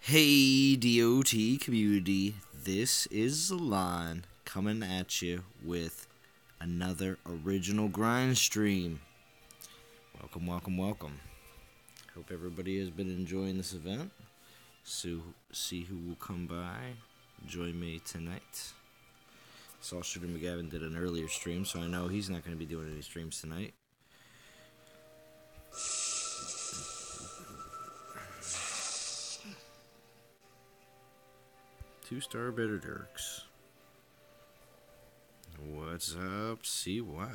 Hey DOT community, this is Alon coming at you with another original grind stream. Welcome, welcome, welcome. Hope everybody has been enjoying this event. So see who will come by, join me tonight. Saw Shooter McGavin did an earlier stream, so I know he's not going to be doing any streams tonight. Two-star Bitter Dirks. What's up, CY?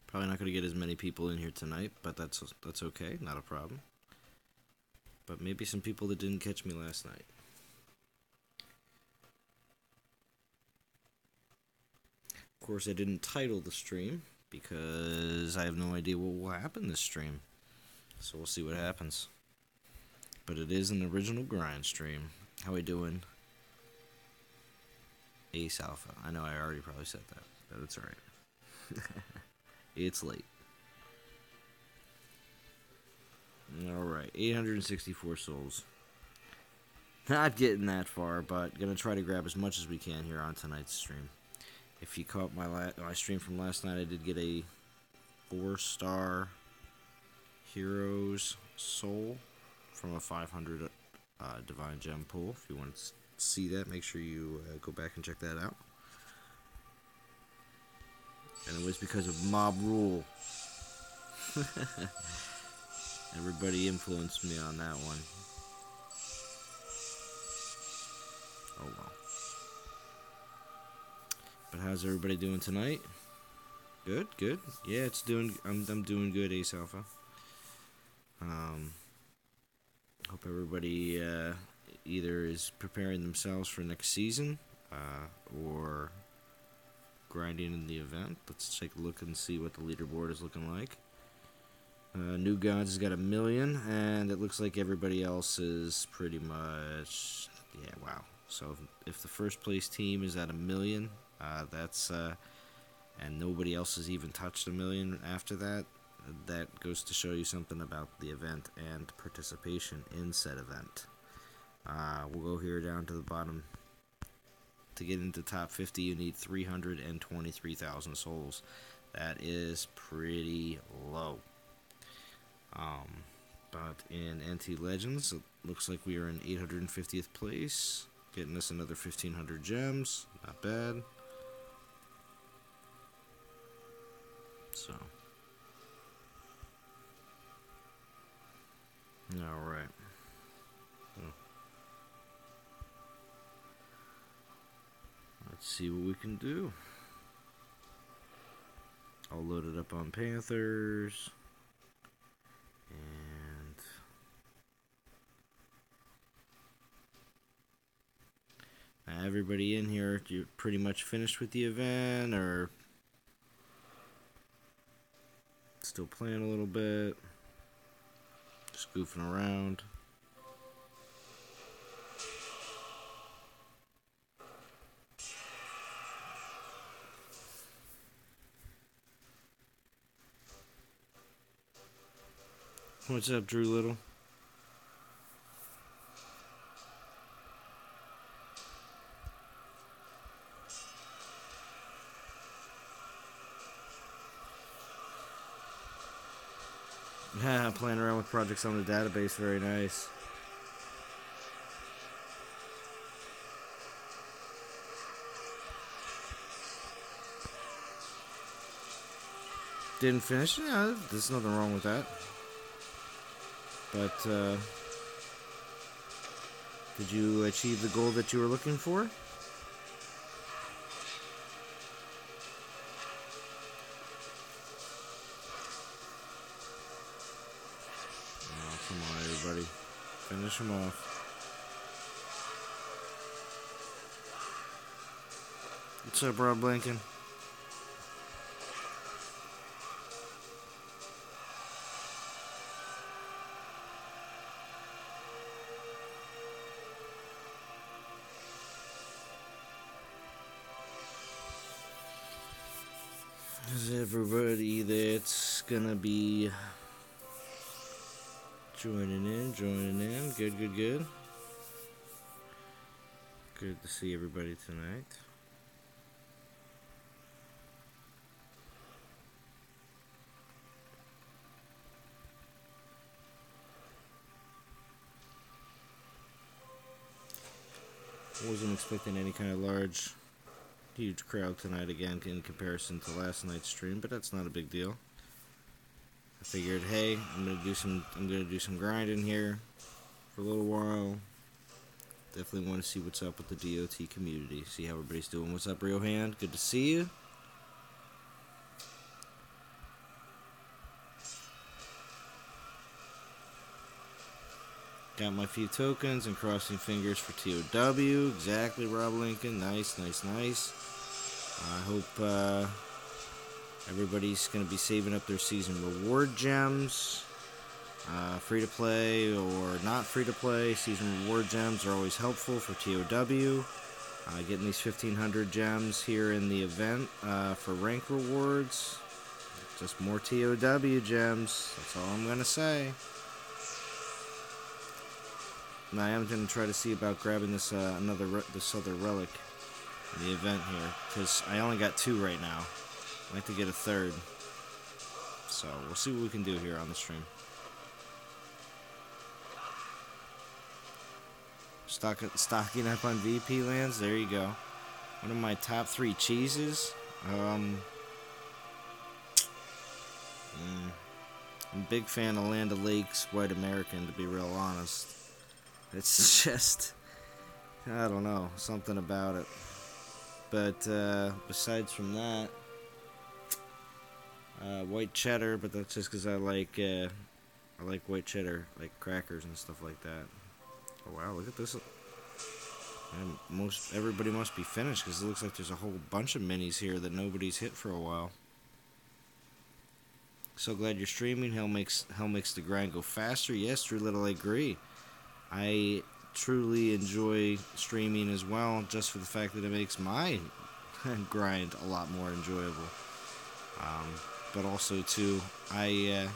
Probably not going to get as many people in here tonight, but that's okay, not a problem. But maybe some people that didn't catch me last night. Of course, I didn't title the stream because I have no idea what will happen this stream. So we'll see what happens. But it is an original grind stream. How we doing? Ace Alpha. I know I already probably said that, but it's alright. It's late. Alright, 864 souls. Not getting that far, but gonna try to grab as much as we can here on tonight's stream. If you caught my stream from last night, I did get a 4-star Heroes Soul from a 500 Divine Gem pool. If you want to see that, make sure you go back and check that out. And it was because of Mob Rule. Everybody influenced me on that one. Oh well. But how's everybody doing tonight? Good, good. Yeah, it's doing. I'm doing good, Ace Alpha. Hope everybody either is preparing themselves for next season or grinding in the event. Let's take a look and see what the leaderboard is looking like. New Gods has got 1 million, and it looks like everybody else is pretty much, yeah, wow. So if the first place team is at 1 million, that's and nobody else has even touched 1 million after that, that goes to show you something about the event and participation in said event. We'll go here down to the bottom. To get into top 50, you need 323,000 souls. That is pretty low. But in NT Legends, it looks like we are in 850th place, getting us another 1,500 gems. Not bad. So, all right. Let's see what we can do. I'll load it up on Panthers. And now everybody in here, you pretty much finished with the event, or still playing a little bit, just goofing around. What's up, Drew Little? Yeah, playing around with projects on the database, very nice. Didn't finish? Yeah, there's nothing wrong with that. But, did you achieve the goal that you were looking for? Oh, come on, everybody. Finish him off. What's up, Rob Blanken? Is everybody that's gonna be Joining in, joining in. Good, good, good. Good to see everybody tonight. Wasn't expecting any kind of huge crowd tonight again in comparison to last night's stream, but that's not a big deal. I figured, hey, I'm gonna do some grinding here for a little while. Definitely want to see what's up with the DOT community. See how everybody's doing. What's up, Real Hand? Good to see you. Got my few tokens and crossing fingers for TOW. Exactly, Rob Lincoln. Nice, nice, nice. I hope everybody's going to be saving up their season reward gems. Free to play or not free to play, season reward gems are always helpful for TOW. Getting these 1,500 gems here in the event for rank rewards. Just more TOW gems. That's all I'm going to say. And I am going to try to see about grabbing this other relic in the event here, because I only got 2 right now. I'd like to get a 3rd. So we'll see what we can do here on the stream. Stocking up on VP lands. There you go. One of my top 3 cheeses. I'm a big fan of Land O'Lakes White American, to be real honest. It's just, I don't know, something about it. But besides from that, white cheddar, but that's just because I like white cheddar, like crackers and stuff like that. Oh wow, look at this. And everybody must be finished, because it looks like there's a whole bunch of minis here that nobody's hit for a while. So glad you're streaming. Hell makes the grind go faster. Yes, Drew Little, I agree. I truly enjoy streaming as well, just for the fact that it makes my grind a lot more enjoyable. But also too, I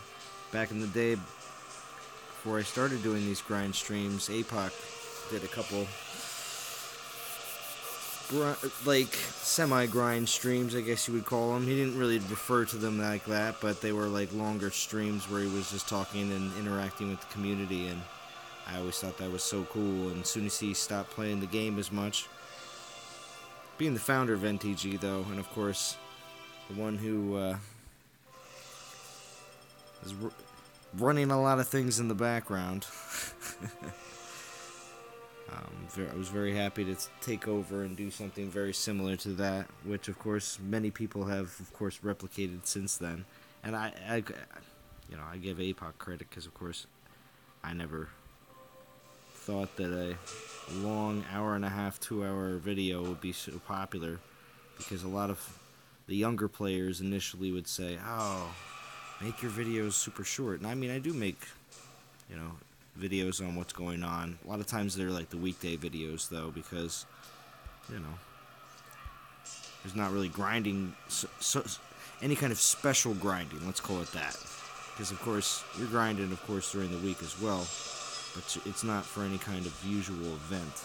back in the day, before I started doing these grind streams, APOC did a couple like semi-grind streams, I guess you would call them. He didn't really refer to them like that, but they were like longer streams where he was just talking and interacting with the community, and I always thought that was so cool. And as soon as he stopped playing the game as much, being the founder of NTG though, and of course the one who is running a lot of things in the background. I was very happy to take over and do something very similar to that, which of course many people have of course replicated since then. And I give APOC credit, because of course I never thought that a long 1.5, 2-hour video would be so popular, because a lot of the younger players initially would say, oh, make your videos super short. And I mean, I do make, videos on what's going on. A lot of times they're like the weekday videos though, because, there's not really grinding, so any kind of special grinding, let's call it that. Because of course, you're grinding of course during the week as well, but it's not for any kind of usual event.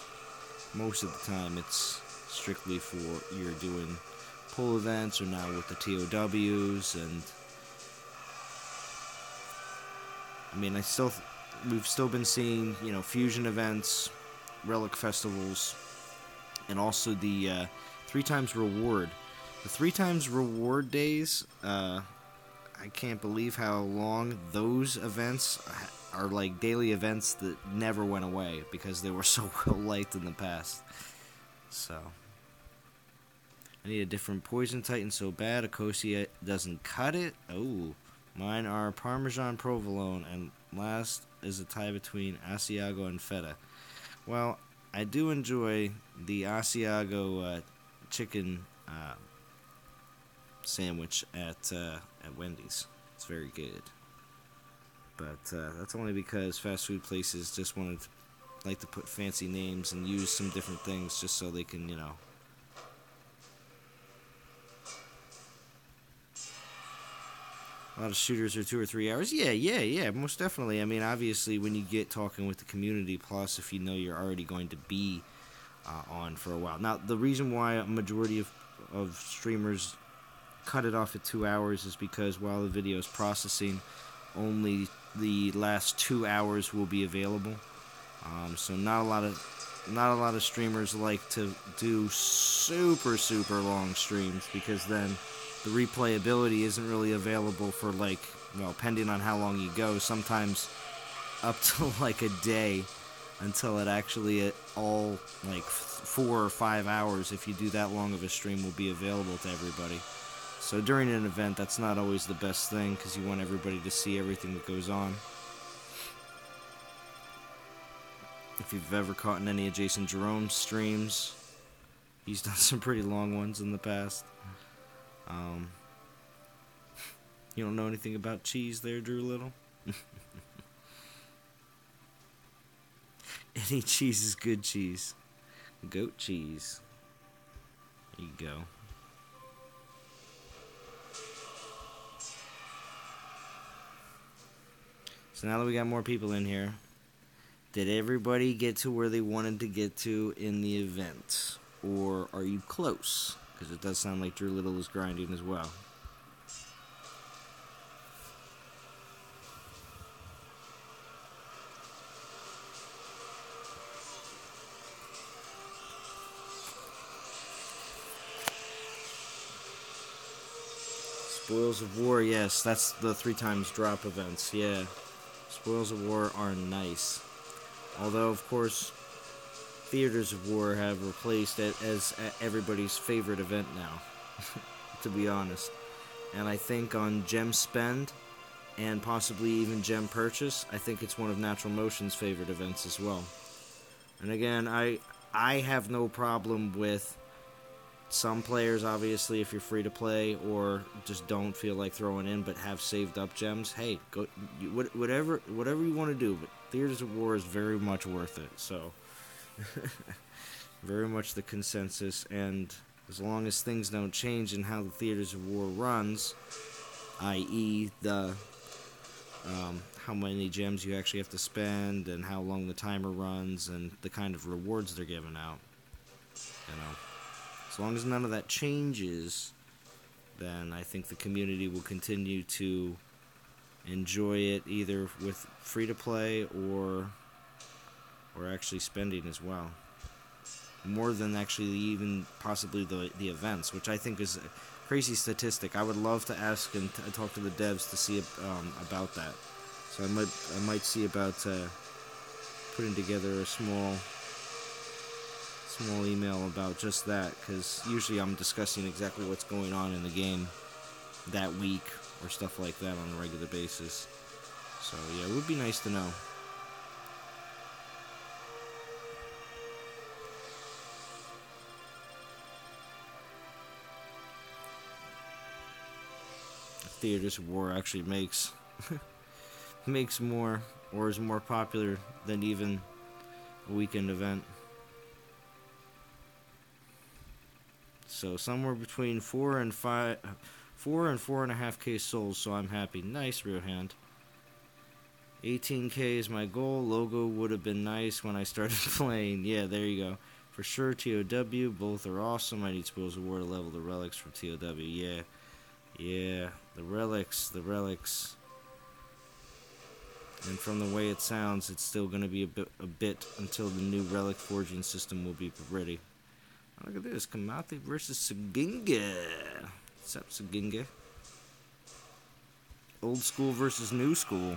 Most of the time it's strictly for you're doing pull events, or now with the TOWs, and I mean, we've still been seeing, fusion events, relic festivals, and also the 3 times reward. The 3 times reward days, I can't believe how long those events are, like daily events that never went away, because they were so well liked in the past. So I need a different poison titan so bad Akosia doesn't cut it. Oh, mine are Parmesan Provolone, and last is a tie between Asiago and Feta. Well, I do enjoy the Asiago chicken sandwich at Wendy's. It's very good. But that's only because fast food places just like to put fancy names and use some different things just so they can, A lot of shooters are 2 or 3 hours. Yeah, most definitely. I mean, obviously, when you get talking with the community, plus if you know you're already going to be on for a while. Now, the reason why a majority of streamers cut it off at 2 hours is because while the video is processing, only the last 2 hours will be available. So not a lot of streamers like to do super long streams, because then the replayability isn't really available for, like, well, depending on how long you go, sometimes up to like a day until it actually all, like, 4 or 5 hours, if you do that long of a stream, will be available to everybody. So during an event, that's not always the best thing, because you want everybody to see everything that goes on. If you've ever caught in any of Jason Jerome's streams, he's done some pretty long ones in the past. You don't know anything about cheese there, Drew Little? Any cheese is good cheese. Goat cheese. There you go. So now that we got more people in here, did everybody get to where they wanted to get to in the event? Or are you close? Because it does sound like Drew Little is grinding as well. Spoils of War, yes, that's the 3 times drop events, yeah. Spoils of War are nice. Although, of course, Theaters of War have replaced it as everybody's favorite event now, to be honest. And I think on Gem Spend, and possibly even Gem Purchase, I think it's one of Natural Motion's favorite events as well. And again, I have no problem with some players, obviously, if you're free to play or just don't feel like throwing in but have saved up gems, hey, go whatever you want to do. But Theaters of War is very much worth it. So, very much the consensus. And as long as things don't change in how the Theaters of War runs, i.e., the how many gems you actually have to spend and how long the timer runs and the kind of rewards they're giving out, you know. As long as none of that changes, then I think the community will continue to enjoy it either with free-to-play or actually spending as well. More than actually even possibly the events, which I think is a crazy statistic. I would love to ask and talk to the devs to see about that. So I might see about putting together a small email about just that, because usually I'm discussing exactly what's going on in the game that week or stuff like that on a regular basis. So yeah, it would be nice to know. Theaters of War actually makes more, or is more popular than even a weekend event. So somewhere between 4 and 4.5k souls, so I'm happy. Nice, Real Hand. 18k is my goal. Logo would have been nice when I started playing. Yeah, there you go. For sure, TOW, both are awesome. I need Spoils of War to level the relics from TOW. Yeah, the relics. And from the way it sounds, it's still going to be a bit until the new relic forging system will be ready. Look at this, Kamathi versus Saginga. What's up, Saginga? Old school versus new school.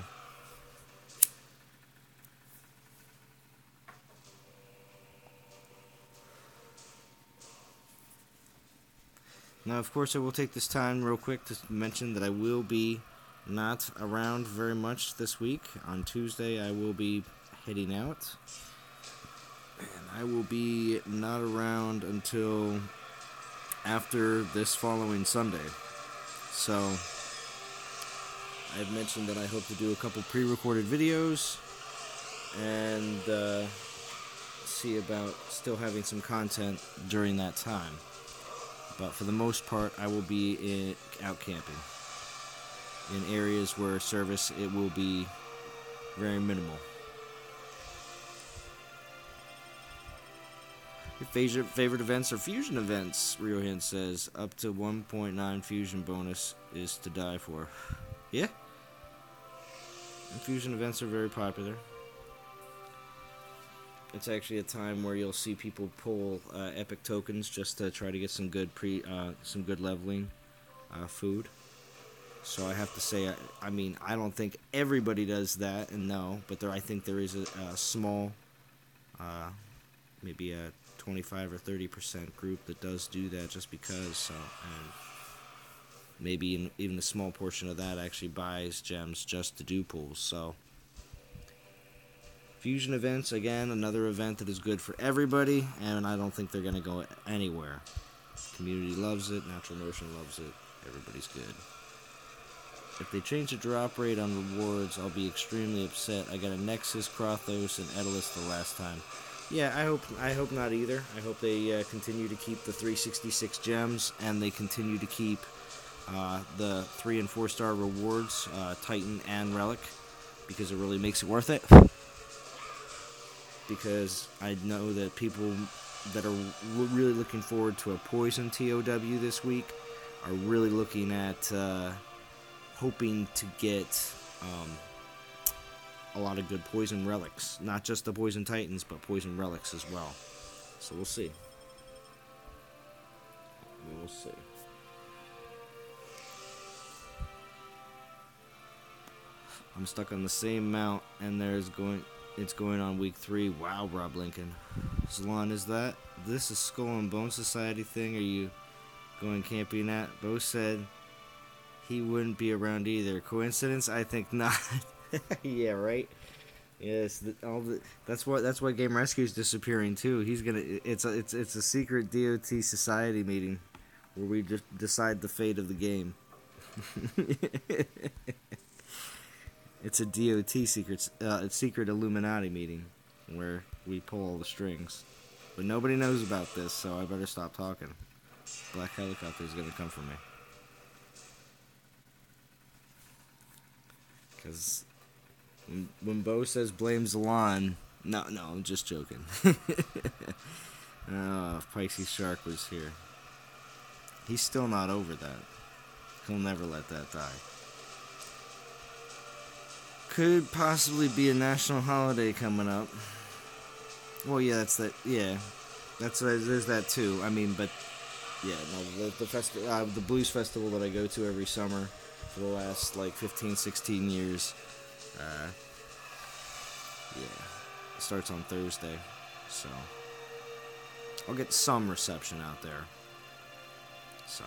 Now, of course, I will take this time real quick to mention that I will be not around very much this week. On Tuesday, I will be heading out. And I will be not around until after this following Sunday. So, I've mentioned that I hope to do a couple pre-recorded videos and see about still having some content during that time. But for the most part, I will be out camping. in areas where service it will be very minimal. Your favorite events are fusion events, Ryohin says. Up to 1.9 fusion bonus is to die for. Yeah. And fusion events are very popular. It's actually a time where you'll see people pull epic tokens just to try to get some good leveling food. So I have to say, I don't think everybody does that, and no, but I think there is a small, maybe a 25 or 30% group that does do that just because. So, and maybe even a small portion of that actually buys gems just to do pulls. So, fusion events, again, another event that is good for everybody, and I don't think they're going to go anywhere. Community loves it, Natural Motion loves it, everybody's good. If they change the drop rate on rewards, I'll be extremely upset. I got a Nexus, Krothos, and Edelus the last time. Yeah, I hope not either. I hope they continue to keep the 366 gems, and they continue to keep the 3 and 4 star rewards, Titan and Relic, because it really makes it worth it. Because I know that people that are really looking forward to a Poison TOW this week are really looking at hoping to get a lot of good Poison Relics. Not just the Poison Titans, but Poison Relics as well. So we'll see. We'll see. I'm stuck on the same mount, and it's going on week 3. Wow, Rob Lincoln. Zalon, is this a Skull and Bone Society thing? Are you going camping at? Bo said he wouldn't be around either. Coincidence? I think not. Yeah, right. Yes, that's why Game Rescue is disappearing too. It's a secret DOT society meeting where we just decide the fate of the game. It's a DOT secret Illuminati meeting where we pull all the strings. But nobody knows about this, so I better stop talking. Black Helicopter is going to come for me. Because when Bo says blame Zalon, no, I'm just joking. Oh, if Pisces Shark was here. He's still not over that. He'll never let that die. Could possibly be a national holiday coming up. Well, yeah, there's that too. But yeah, no, the blues festival that I go to every summer for the last 15, 16 years. Yeah, it starts on Thursday, so I'll get some reception out there. So.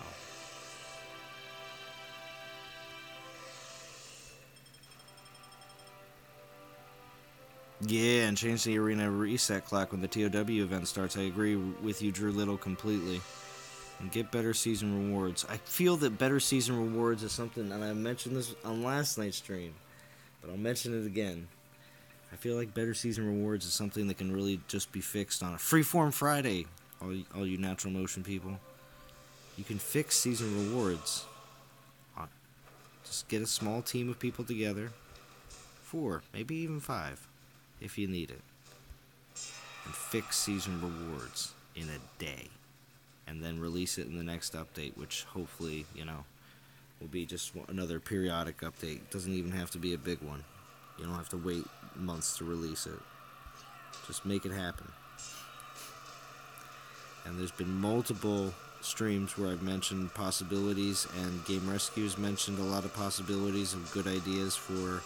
Yeah, and change the arena reset clock when the TOW event starts. I agree with you, Drew Little, completely. And get better season rewards. I feel that better season rewards is something, and I mentioned this on last night's stream, but I'll mention it again. I feel like better season rewards is something that can really just be fixed on a Freeform Friday, all you Natural Motion people. You can fix season rewards. Just get a small team of people together, 4, maybe even 5. If you need it, and fix season rewards in a day, and then release it in the next update, which hopefully, will be just another periodic update. It doesn't even have to be a big one. You don't have to wait months to release it. Just make it happen. And there's been multiple streams where I've mentioned possibilities, and Game Rescue's mentioned a lot of possibilities of good ideas for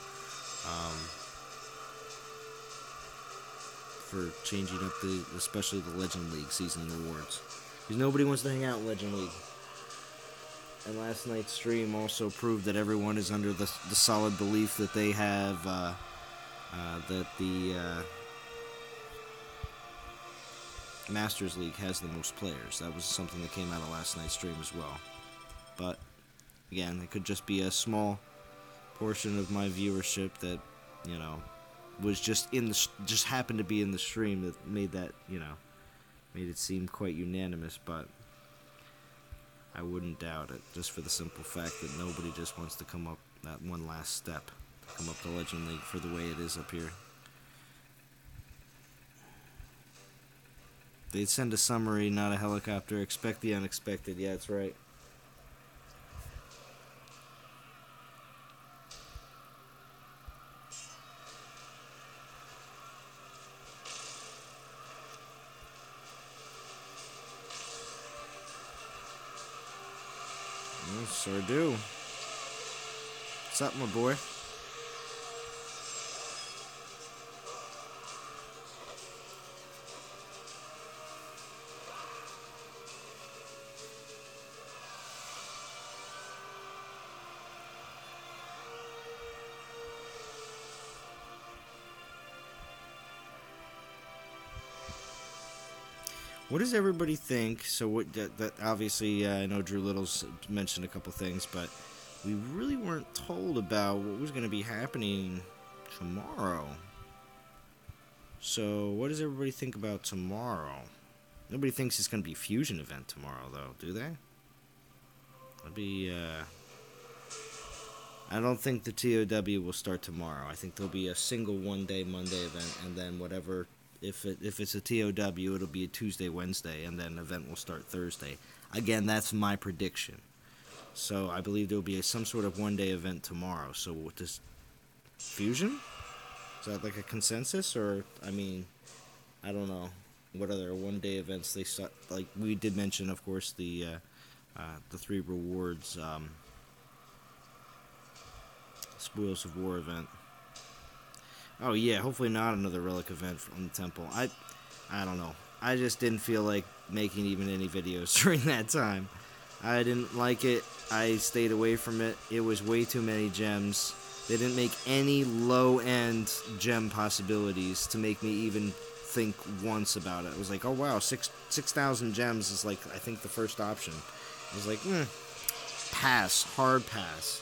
changing up especially the Legend League season rewards. Because nobody wants to hang out in Legend League. And last night's stream also proved that everyone is under the solid belief that they have, that the Masters League has the most players. That was something that came out of last night's stream as well. But, again, it could just be a small portion of my viewership that, was just happened to be in the stream that made that, made it seem quite unanimous, but I wouldn't doubt it, just for the simple fact that nobody just wants to come up that one last step to come up the Legend League for the way it is up here. They'd send a summary, not a helicopter. Expect the unexpected. Yeah, that's right. Sure do. What's up, my boy? What does everybody think? So what? That obviously, I know Drew Little's mentioned a couple things, but we really weren't told about what was going to be happening tomorrow. So what does everybody think about tomorrow? Nobody thinks it's going to be a fusion event tomorrow, though, do they? That'd be. I don't think the TOW will start tomorrow. I think there'll be a single one-day Monday event, and then whatever. If it's a TOW, it'll be a Tuesday, Wednesday, and then an event will start Thursday. Again, that's my prediction. So I believe there'll be some sort of one-day event tomorrow. So with this fusion, is that like a consensus, or I mean, I don't know what other one-day events they start. Like we did mention, of course, the 3 rewards Spoils of War event. Oh yeah, hopefully not another relic event from the temple. I don't know. I just didn't feel like making even any videos during that time. I didn't like it. I stayed away from it. It was way too many gems. They didn't make any low-end gem possibilities to make me even think once about it. It was like, oh wow, 6,000 gems is like, I think, the first option. I was like, pass, hard pass.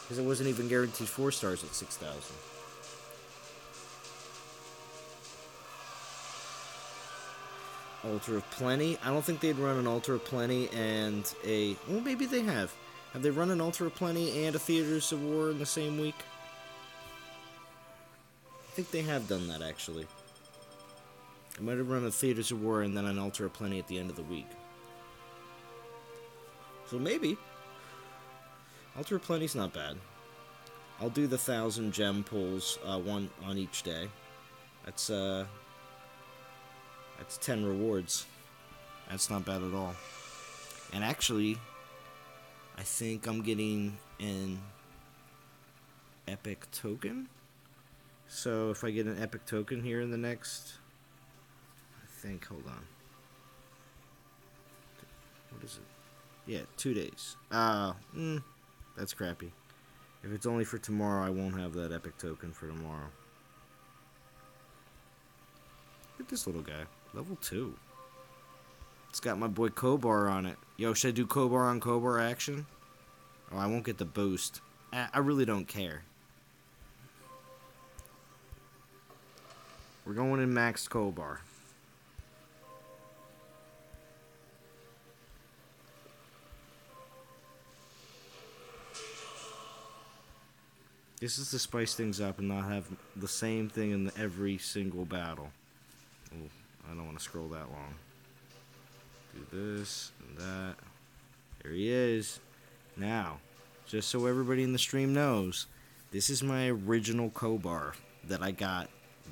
Because it wasn't even guaranteed 4 stars at 6,000. Altar of Plenty. I don't think they'd run an Altar of Plenty and a... Well, maybe they have. Have they run an Altar of Plenty and a Theaters of War in the same week? I think they have done that, actually. I might have run a Theaters of War and then an Altar of Plenty at the end of the week. So maybe. Altar of Plenty's not bad. I'll do the 1,000 gem pulls, one on each day. That's 10 rewards. That's not bad at all. And actually, I think I'm getting an epic token. So if I get an epic token here in the next... hold on. What is it? Yeah, 2 days. That's crappy. If it's only for tomorrow, I won't have that epic token for tomorrow. Look at this little guy. Level 2. It's got my boy Kobar on it. Yo, should I do Kobar on Kobar action? Oh, I won't get the boost. I really don't care. We're going in max Kobar. This is to spice things up and not have the same thing in every single battle. Ooh, I don't want to scroll that long. Do this and that. There he is. Now, just so everybody in the stream knows, this is my original Kobar that I got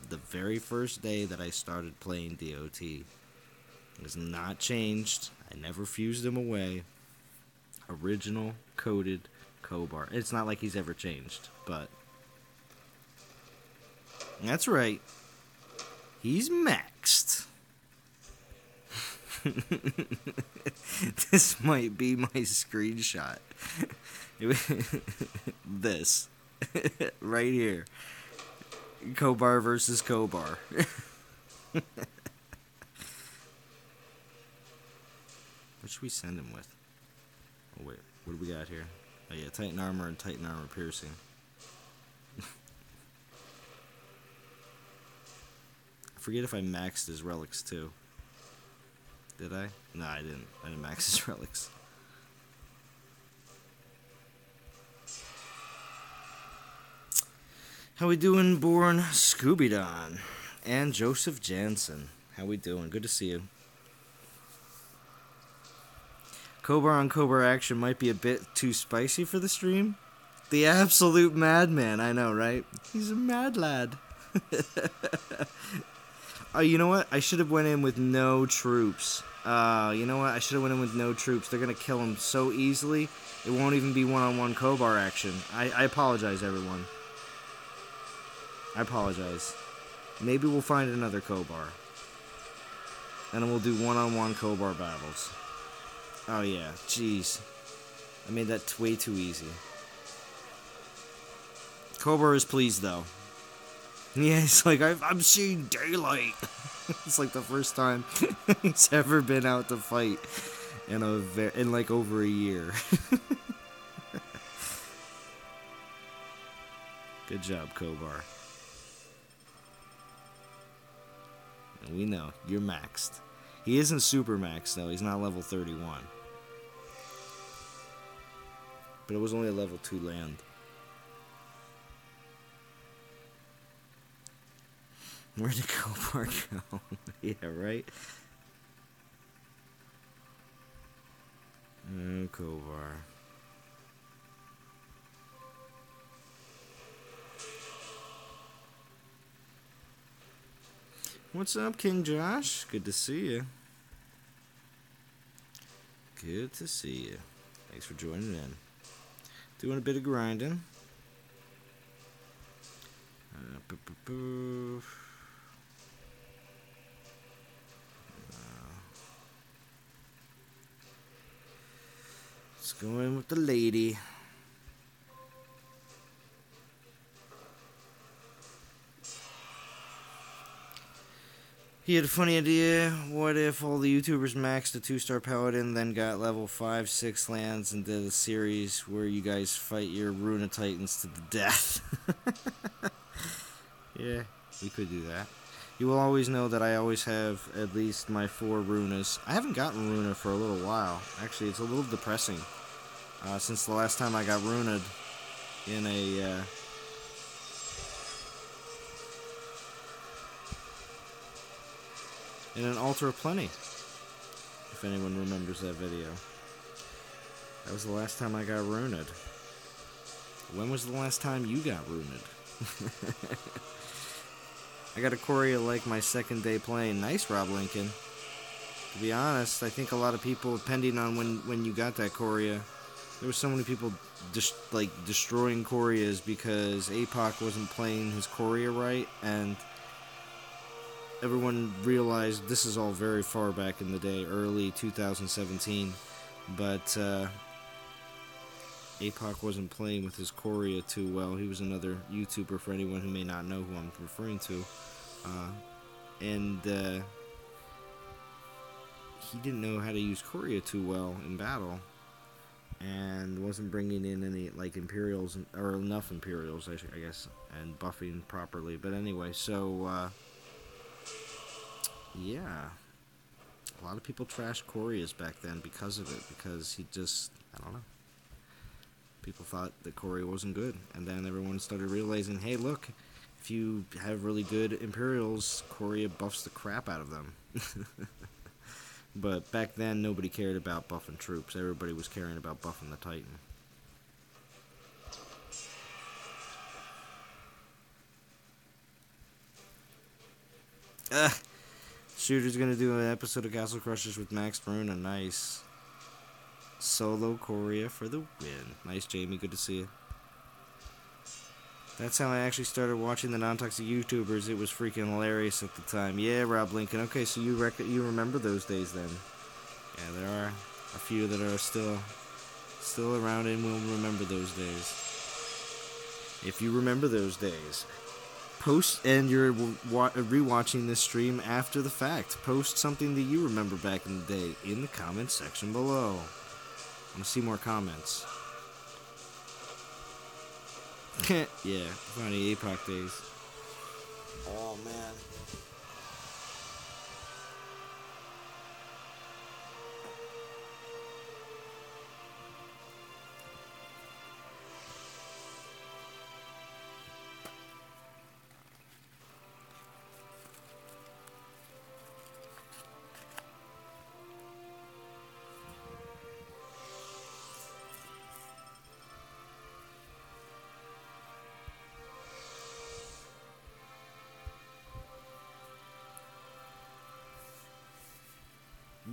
the very first day that I started playing DOT. It has not changed. I never fused him away. Original coded Kobar. It's not like he's ever changed, but that's right. He's maxed. This might be my screenshot. This. Right here. Kobar versus Kobar. What should we send him with? Oh wait, what do we got here? Oh yeah, Titan Armor and Titan Armor Piercing. I forget if I maxed his relics too. Did I? No, I didn't. I didn't max his relics. How we doing, Born Scooby Don and Joseph Jansen? How we doing? Good to see you. Kobar on Kobar action might be a bit too spicy for the stream. The absolute madman, I know, right? He's a mad lad. Oh, you know what? I should have went in with no troops. You know what? I should have went in with no troops. They're gonna kill him so easily. It won't even be one-on-one Kobar action. I apologize, everyone. I apologize. Maybe we'll find another Kobar. And then we'll do one-on-one Kobar battles. Oh yeah, jeez. I made that way too easy. Kobar is pleased though. Yeah, it's like, I'm seeing daylight. It's like the first time he's ever been out to fight in like over a year. Good job, Kobar. And we know, you're maxed. He isn't super maxed though, he's not level 31. But it was only a level 2 land. Where did Kobar go? Yeah, right? Oh, Kobar. What's up, King Josh? Good to see you. Good to see you. Thanks for joining in. Doing a bit of grinding. Let's go in with the lady. He had a funny idea. What if all the YouTubers maxed a 2-star paladin, then got level 5, 6 lands, and did a series where you guys fight your Runa Titans to the death? Yeah, we could do that. You will always know that I always have at least my 4 Runas. I haven't gotten Runa for a little while. Actually, it's a little depressing. Since the last time I got Runa'd in a... in an Altar of Plenty, if anyone remembers that video. That was the last time I got Runa'd. When was the last time you got Runa'd? I got a Coria like my second day playing. Nice, Rob Lincoln. To be honest, I think a lot of people, depending on when you got that Coria, there were so many people just like destroying Corias because APOC wasn't playing his Coria right, and everyone realized this is all very far back in the day, early 2017, but APOC wasn't playing with his Coria too well. He was another YouTuber, for anyone who may not know who I'm referring to, and he didn't know how to use Coria too well in battle, and wasn't bringing in any like Imperials, or enough Imperials, I guess, and buffing properly. But anyway, so yeah, a lot of people trashed Corias back then because of it, because he just, I don't know, people thought that Coria wasn't good, and then everyone started realizing, hey, look, if you have really good Imperials, Coria buffs the crap out of them. But back then, nobody cared about buffing troops. Everybody was caring about buffing the Titan. Shooter's gonna do an episode of Castle Crushers with Max Runa. Nice. Solo Coria for the win. Nice, Jamie. Good to see you. That's how I actually started watching the non-toxic YouTubers. It was freaking hilarious at the time. Yeah, Rob Lincoln. Okay, so you remember those days then? Yeah, there are a few that are still around and will remember those days. If you remember those days, post, and you're rewatching this stream after the fact, post something that you remember back in the day in the comments section below. I want to see more comments. Yeah, funny APOC days. Oh man.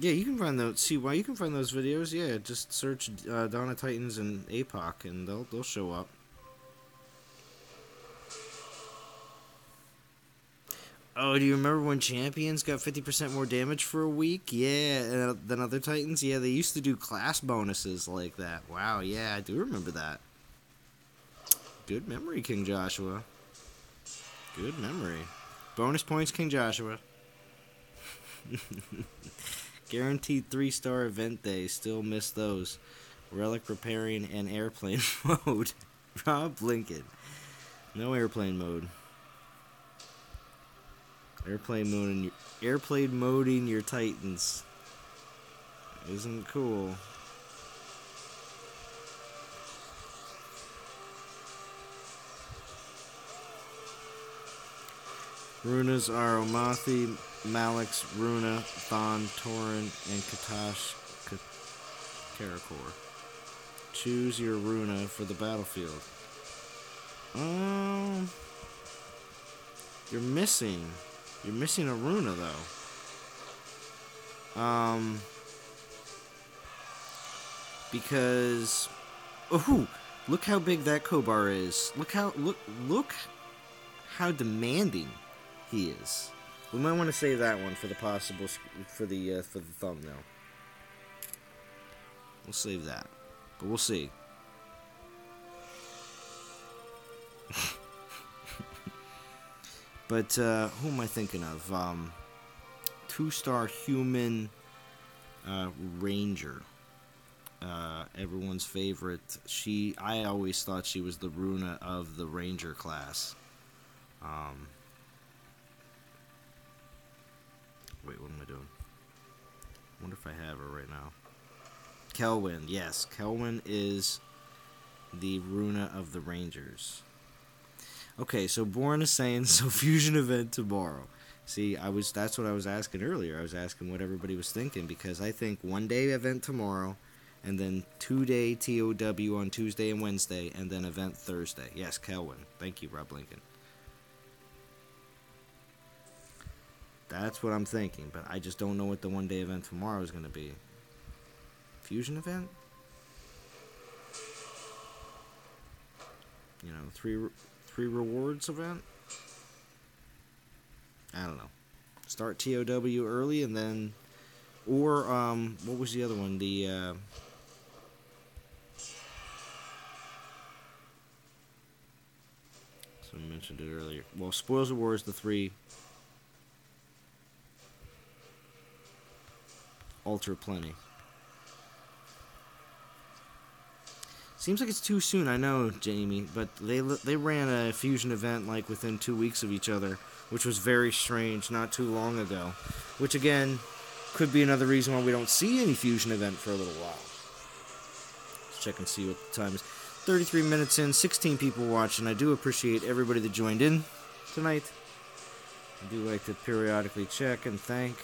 Yeah, you can find those. See why you can find those videos? Yeah, just search Dawn of Titans and APOC, and they'll show up. Oh, do you remember when Champions got 50% more damage for a week? Yeah, than other Titans? Yeah, they used to do class bonuses like that. Wow, yeah, I do remember that. Good memory, King Joshua. Good memory. Bonus points, King Joshua. Guaranteed 3-star event day. Still miss those. Relic repairing and airplane mode. Rob Lincoln. No airplane mode. Airplane moding your Titans. Isn't cool. Runas are Omathi, Malix, Runa, Thon, Torin, and Katash Karakor. Choose your Runa for the battlefield. You're missing a Runa though. Because look how big that Kobar is. Look how demanding he is. We might want to save that one for the thumbnail. We'll save that, but we'll see. But who am I thinking of? 2-star human ranger. Everyone's favorite. I always thought she was the Runa of the ranger class. Wait, what am I doing? I wonder if I have her right now. Kelwyn, yes. Kelwyn is the Runa of the Rangers. Okay, so Born is saying, so fusion event tomorrow. See, that's what I was asking earlier. I was asking what everybody was thinking, because I think 1-day event tomorrow, and then 2-day TOW on Tuesday and Wednesday, and then event Thursday. Yes, Kelwyn. Thank you, Rob Lincoln. That's what I'm thinking, but I just don't know what the 1-day event tomorrow is going to be. Fusion event? You know, three rewards event? I don't know. Start TOW early and then, or what was the other one? Someone mentioned it earlier. Well, Spoils of War is the 3. Ultra Plenty. Seems like it's too soon, I know, Jamie, but they ran a fusion event like within 2 weeks of each other, which was very strange not too long ago. Which again could be another reason why we don't see any fusion event for a little while. Let's check and see what the time is. 33 minutes in, 16 people watching. I do appreciate everybody that joined in tonight. I do like to periodically check and thank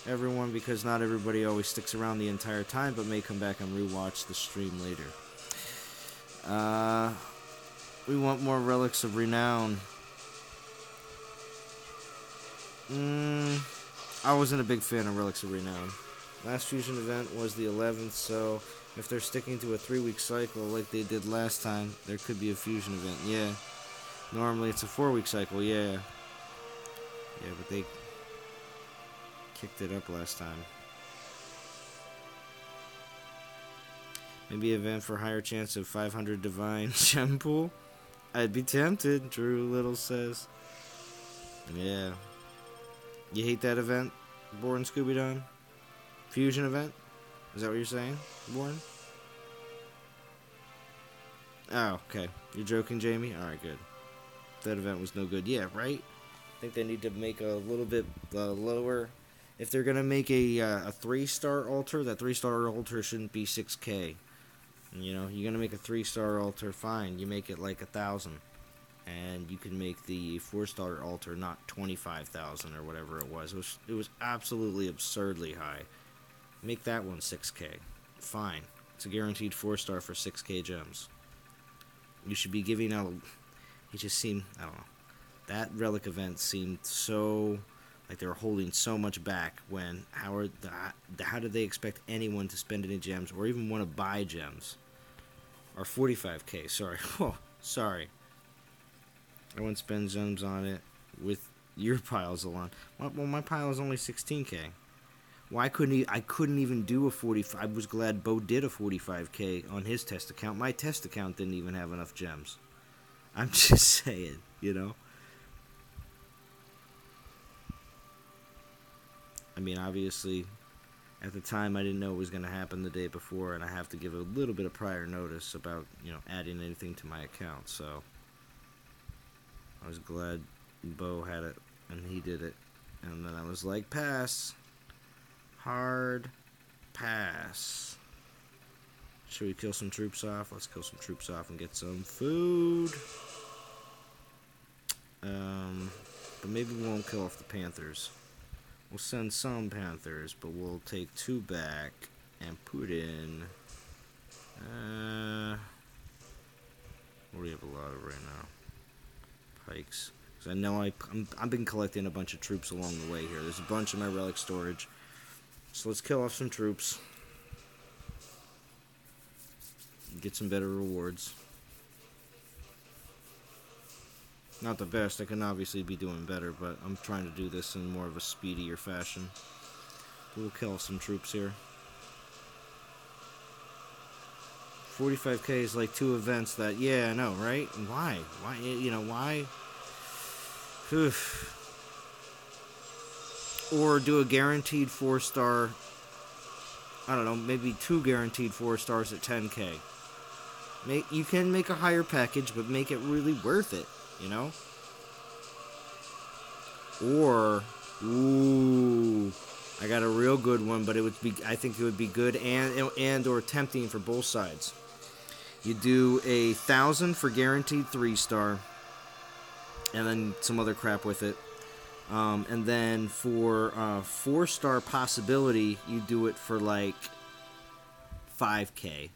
everyone, because not everybody always sticks around the entire time, but may come back and rewatch the stream later. We want more Relics of Renown. I wasn't a big fan of Relics of Renown. Last fusion event was the 11th, so if they're sticking to a 3-week cycle like they did last time, there could be a fusion event. Yeah. Normally it's a 4-week cycle, yeah. Yeah, but they kicked it up last time. Maybe an event for higher chance of 500 divine gem pool? I'd be tempted, Drew Little says. Yeah. You hate that event, Born Scooby-Doo? Fusion event? Is that what you're saying, Born? Oh, okay. You're joking, Jamie? Alright, good. That event was no good. Yeah, right? I think they need to make a little bit lower. If they're going to make a 3-star altar, that 3-star altar shouldn't be 6K. You know, you're going to make a 3-star altar, fine. You make it like 1,000. And you can make the 4-star altar not 25,000 or whatever it was. It was absolutely absurdly high. Make that one 6K. Fine. It's a guaranteed 4-star for 6K gems. You should be giving out... It just seemed... I don't know. That relic event seemed so Like they were holding so much back when how did they expect anyone to spend any gems or even want to buy gems? Or 45k, sorry. Oh, sorry. I wouldn't spend gems on it with your piles alone. Well, my pile is only 16k. Why couldn't he? I couldn't even do a 45. I was glad Bo did a 45k on his test account. My test account didn't even have enough gems. I'm just saying, you know. I mean, obviously, at the time I didn't know it was going to happen the day before, and I have to give a little bit of prior notice about, adding anything to my account. So I was glad Bo had it and he did it, and then I was like, pass. Hard pass. Should we kill some troops off? Let's kill some troops off and get some food. But maybe we won't kill off the Panthers. We'll send some Panthers, but we'll take 2 back and put in. What do we have a lot of right now? Pikes. Because I know I've been collecting a bunch of troops along the way here. There's a bunch in my relic storage. So let's kill off some troops. Get some better rewards. Not the best, I can obviously be doing better, but I'm trying to do this in more of a speedier fashion. We'll kill some troops here. 45k is like 2 events that, yeah, I know, right? Why? Why, why? Or do a guaranteed 4-star, I don't know, maybe 2 guaranteed 4 stars at 10k. You can make a higher package, but make it really worth it, Or, ooh, I got a real good one, but I think it would be good and or tempting for both sides. You do 1,000 for guaranteed 3-star, and then some other crap with it. And then for 4-star possibility, you do it for like 5k.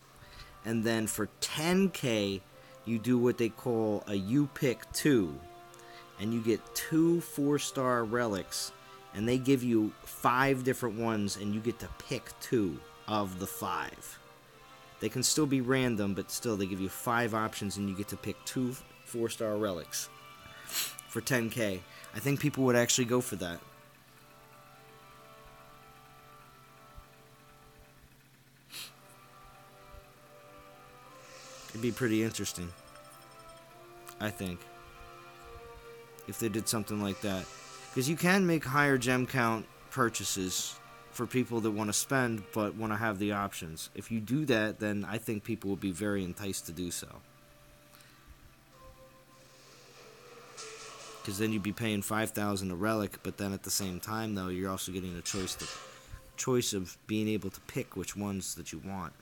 And then for 10k, you do what they call a you pick 2. And you get 2 4-star relics. And they give you 5 different ones, and you get to pick 2 of the 5. They can still be random, but still they give you 5 options, and you get to pick 2 4-star relics for 10k. I think people would actually go for that. It'd be pretty interesting, I think, if they did something like that. Because you can make higher gem count purchases for people that want to spend but want to have the options. If you do that, then I think people would be very enticed to do so. Because then you'd be paying 5,000 a relic, but then at the same time, though, you're also getting a choice of being able to pick which ones that you want.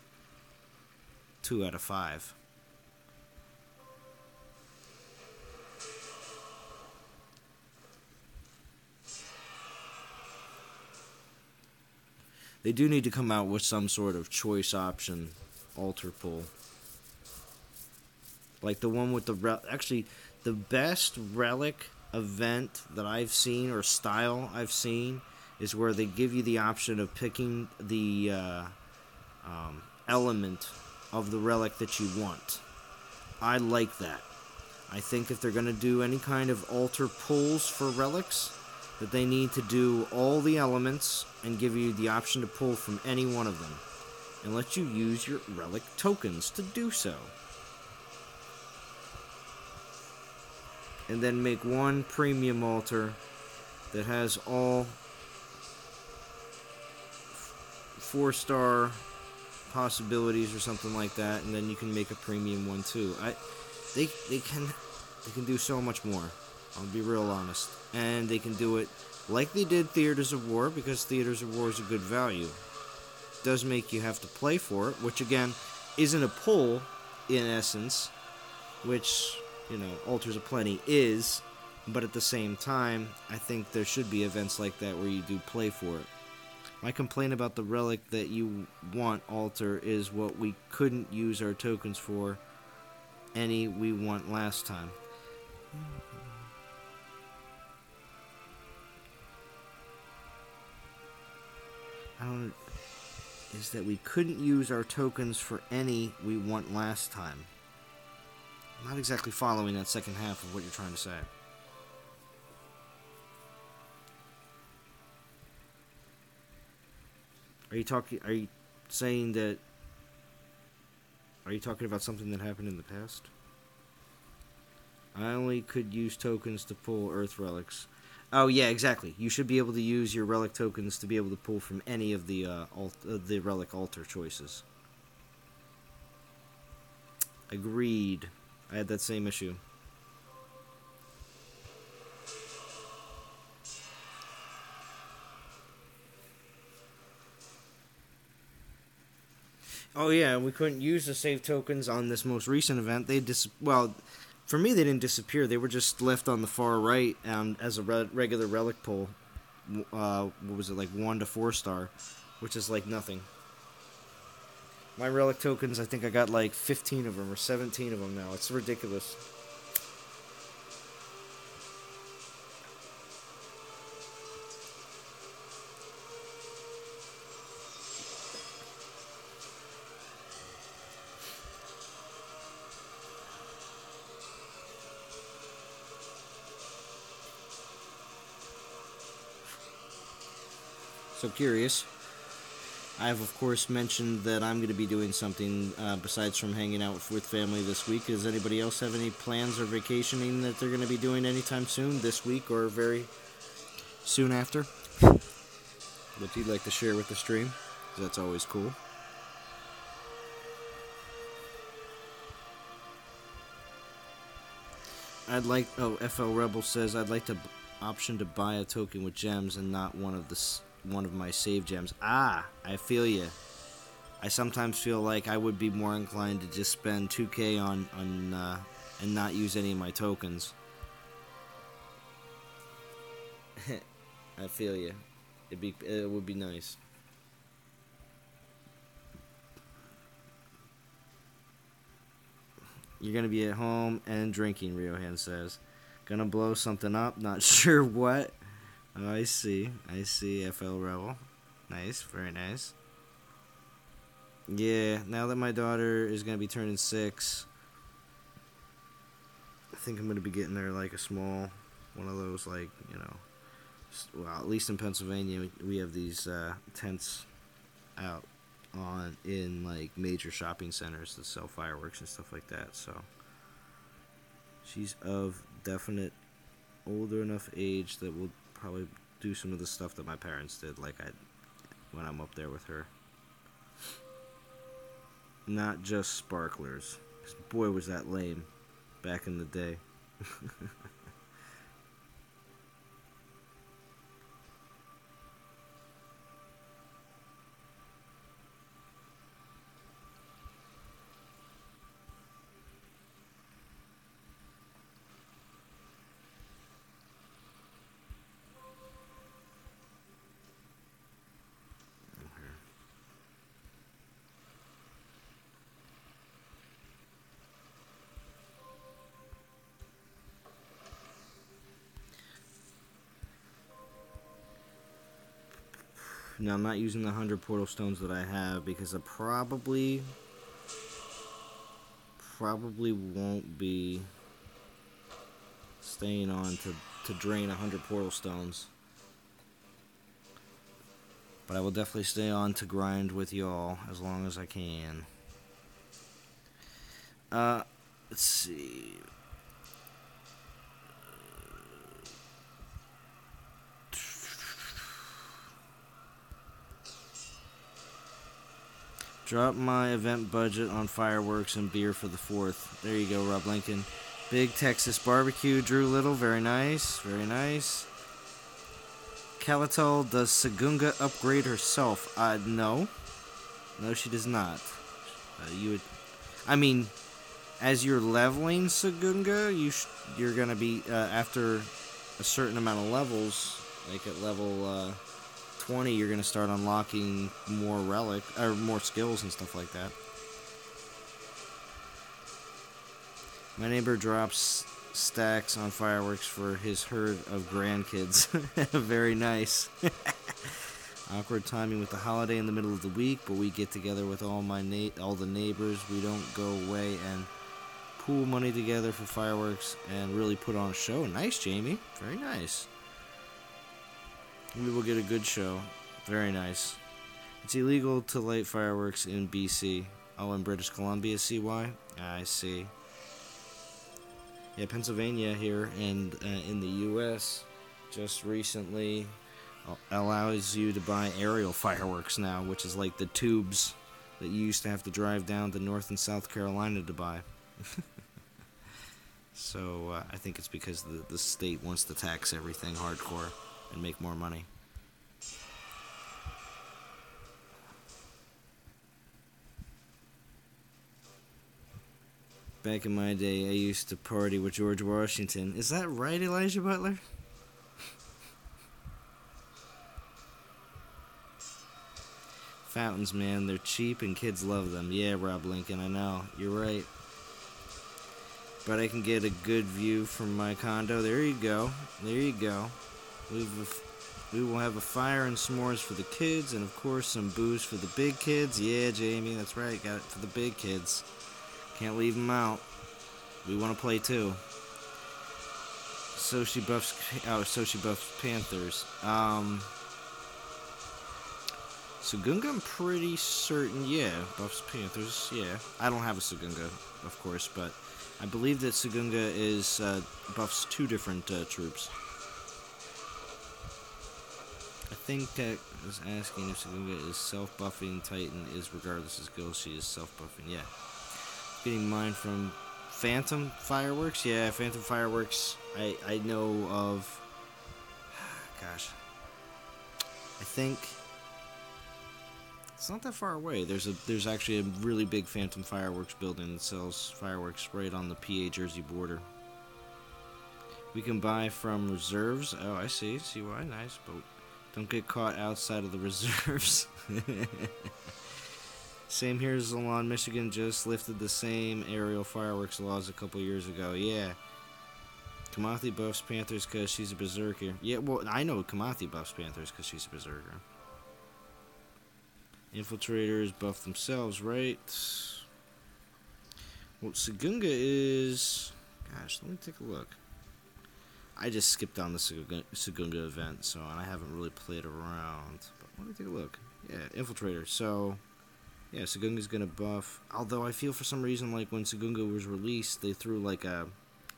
2 out of 5. They do need to come out with some sort of choice option altar pull. Like the one with the actually, the best relic event that I've seen, or style I've seen, is where they give you the option of picking the element of the relic that you want. I like that. I think if they're going to do any kind of altar pulls for relics, that they need to do all the elements and give you the option to pull from any one of them, and let you use your relic tokens to do so. And then make one premium altar that has all 4-star possibilities or something like that, and then you can make a premium one too. They can do so much more. I'll be real honest. And they can do it like they did Theaters of War, because Theaters of War is a good value. It does make you have to play for it, which again isn't a pull in essence, which, Altars of Plenty is, but at the same time, I think there should be events like that where you do play for it. My complaint about the relic that you want altar is what we couldn't use our tokens for any we want last time. is that we couldn't use our tokens for any we won last time. I'm not exactly following that second half of what you're trying to say. Are you saying that? Are you talking about something that happened in the past? I only could use tokens to pull Earth relics. Oh yeah, exactly. You should be able to use your relic tokens to be able to pull from any of the the relic altar choices. Agreed. I had that same issue. Oh yeah, we couldn't use the save tokens on this most recent event. Well, for me they didn't disappear. They were just left on the far right as a regular relic pull. What was it, like 1 to 4 star, which is like nothing. My relic tokens, I think I got like 15 of them or 17 of them now. It's ridiculous. So curious. I have, of course, mentioned that I'm going to be doing something besides from hanging out with family this week. Does anybody else have any plans or vacationing that they're going to be doing anytime soon, this week or very soon after? That you'd like to share with the stream? That's always cool. FL Rebel says I'd like to option to buy a token with gems and not one of my save gems. I feel you. I sometimes feel like I would be more inclined to just spend 2K on and not use any of my tokens. I feel you. It would be nice. You're gonna be at home and drinking, Riohan says. Gonna blow something up, not sure what. Oh, I see, FL Rebel. Nice, very nice. Yeah, now that my daughter is gonna be turning 6, I think I'm gonna be getting her like a small, one of those, like, well, at least in Pennsylvania, we have these tents out in like major shopping centers that sell fireworks and stuff like that. So she's of definite older enough age that will probably do some of the stuff that my parents did, like when I'm up there with her. Not just sparklers. 'Cause boy, was that lame back in the day. Now, I'm not using the 100 portal stones that I have because I probably won't be staying on to drain 100 portal stones. But I will definitely stay on to grind with y'all as long as I can. Let's see. Drop my event budget on fireworks and beer for the 4th. There you go, Rob Lincoln. Big Texas barbecue, Drew Little. Very nice, very nice. Calatel, does Sagunga upgrade herself? No. No, she does not. As you're leveling Sagunga, you're gonna be after a certain amount of levels, like at level 20, you're gonna start unlocking more more skills and stuff like that. My neighbor drops stacks on fireworks for his herd of grandkids. Very nice. Awkward timing with the holiday in the middle of the week, but we get together with all the neighbors. We don't go away and pool money together for fireworks and really put on a show. Nice, Jamie. Very nice. We will get a good show. Very nice. It's illegal to light fireworks in BC. Oh, in British Columbia, see why? I see. Yeah, Pennsylvania here and in the U.S. just recently allows you to buy aerial fireworks now, which is like the tubes that you used to have to drive down to North and South Carolina to buy. So I think it's because the state wants to tax everything hardcore and make more money. Back in my day, I used to party with George Washington. Is that right, Elijah Butler? Fountains, man, they're cheap and kids love them. Yeah, Rob Lincoln, I know. You're right. But I can get a good view from my condo. There you go. There you go. We will have a fire and s'mores for the kids, and of course some booze for the big kids. Yeah, Jamie, that's right. Got it for the big kids. Can't leave them out. We want to play too. So she buffs Panthers. Sagunga, I'm pretty certain, yeah, buffs Panthers, yeah. I don't have a Sagunga, of course, but I believe that Sagunga is buffs two different troops. I think that I was asking if Sagunga is self-buffing. Titan is regardless of skill, she is self-buffing, yeah. Getting mine from Phantom Fireworks, yeah, Phantom Fireworks, I know of, gosh, I think it's not that far away. There's actually a really big Phantom Fireworks building that sells fireworks right on the PA Jersey border. We can buy from reserves. Oh, I see. See why? Nice, but don't get caught outside of the reserves. Same here as Zalon, Michigan just lifted the same aerial fireworks laws a couple years ago. Yeah. Kamathi buffs Panthers because she's a berserker. Yeah, well, I know Kamathi buffs Panthers because she's a berserker. Infiltrators buff themselves, right? Well, Sagunga is... Gosh, let me take a look. I just skipped on the Sagunga event, so and I haven't really played around. But let me take a look. Yeah, Infiltrator. So, yeah, Sagunga's going to buff. Although I feel for some reason like when Sagunga was released, they threw like a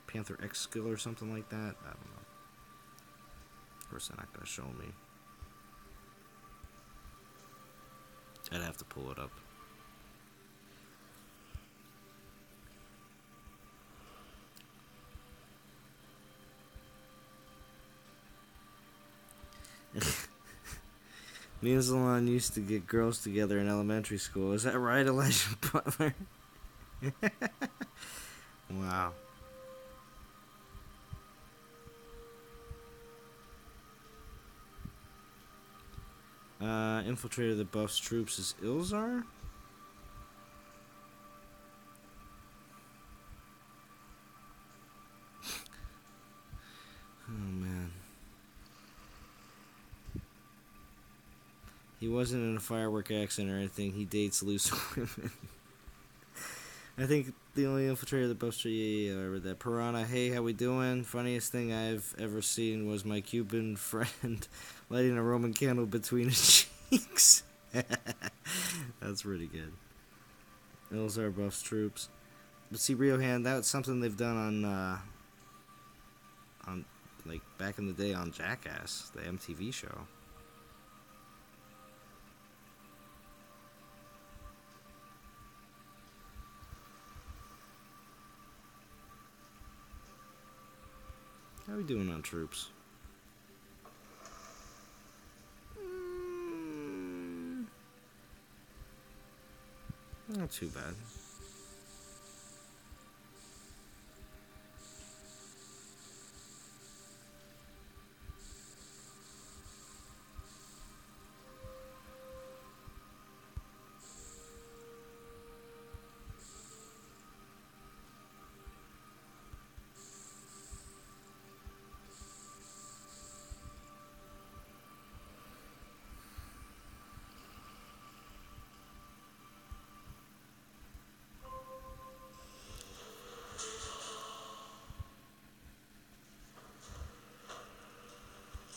Panther X skill or something like that. I don't know. Of course, they're not going to show me. I'd have to pull it up. Me and Zalon used to get girls together in elementary school. Is that right, Elijah Butler? Wow. Infiltrator that buffs troops is Ilzar? Oh, man. He wasn't in a firework accident or anything. He dates loose women. I think the only infiltrator that buffs... Yeah, I read that. Piranha, hey, how we doing? Funniest thing I've ever seen was my Cuban friend lighting a Roman candle between his cheeks. That's pretty good. Ilzar buffs troops. But see, Riohan, that's something they've done on like back in the day on Jackass, the MTV show. How are we doing on troops? Not too bad.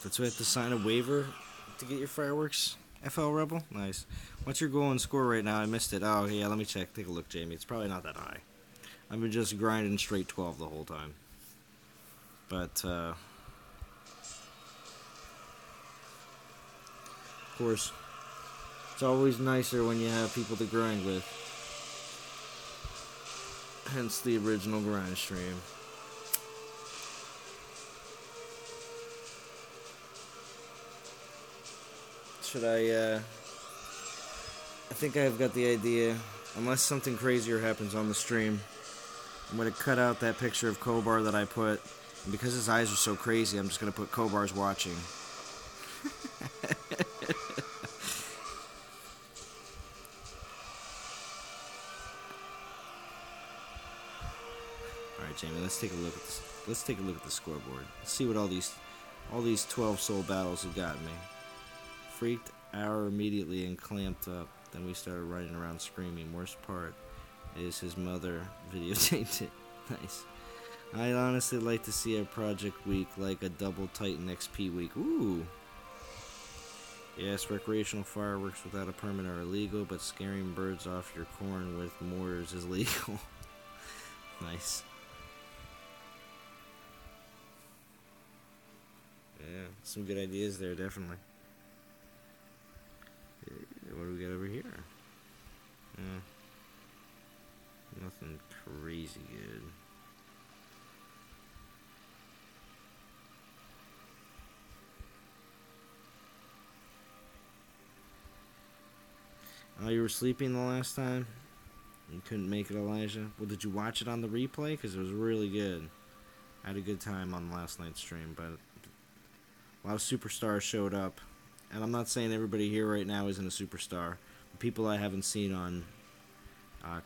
That's why you have to sign a waiver to get your fireworks. FL Rebel? Nice. What's your goal and score right now? I missed it. Oh, yeah, let me check. Take a look, Jamie. It's probably not that high. I've been just grinding straight 12 the whole time. But, of course, it's always nicer when you have people to grind with. Hence the original grind stream. Should I think I've got the idea. Unless something crazier happens on the stream, I'm going to cut out that picture of Kobar that I put. And because his eyes are so crazy, I'm just going to put Kobar's watching. Alright, Jamie, let's take a look at this. Let's take a look at the scoreboard. Let's see what all these 12 soul battles have gotten me. Freaked hour immediately and clamped up. Then we started running around screaming. Worst part is his mother videotaped it. Nice. I'd honestly like to see a project week like a double Titan XP week. Ooh. Yes, recreational fireworks without a permit are illegal, but scaring birds off your corn with mortars is legal. Nice. Yeah, some good ideas there, definitely. What do we got over here? Nothing crazy good. Oh, you were sleeping the last time? You couldn't make it, Elijah? Well, did you watch it on the replay? Because it was really good. I had a good time on last night's stream, but a lot of superstars showed up. And I'm not saying everybody here right now isn't a superstar. The people I haven't seen on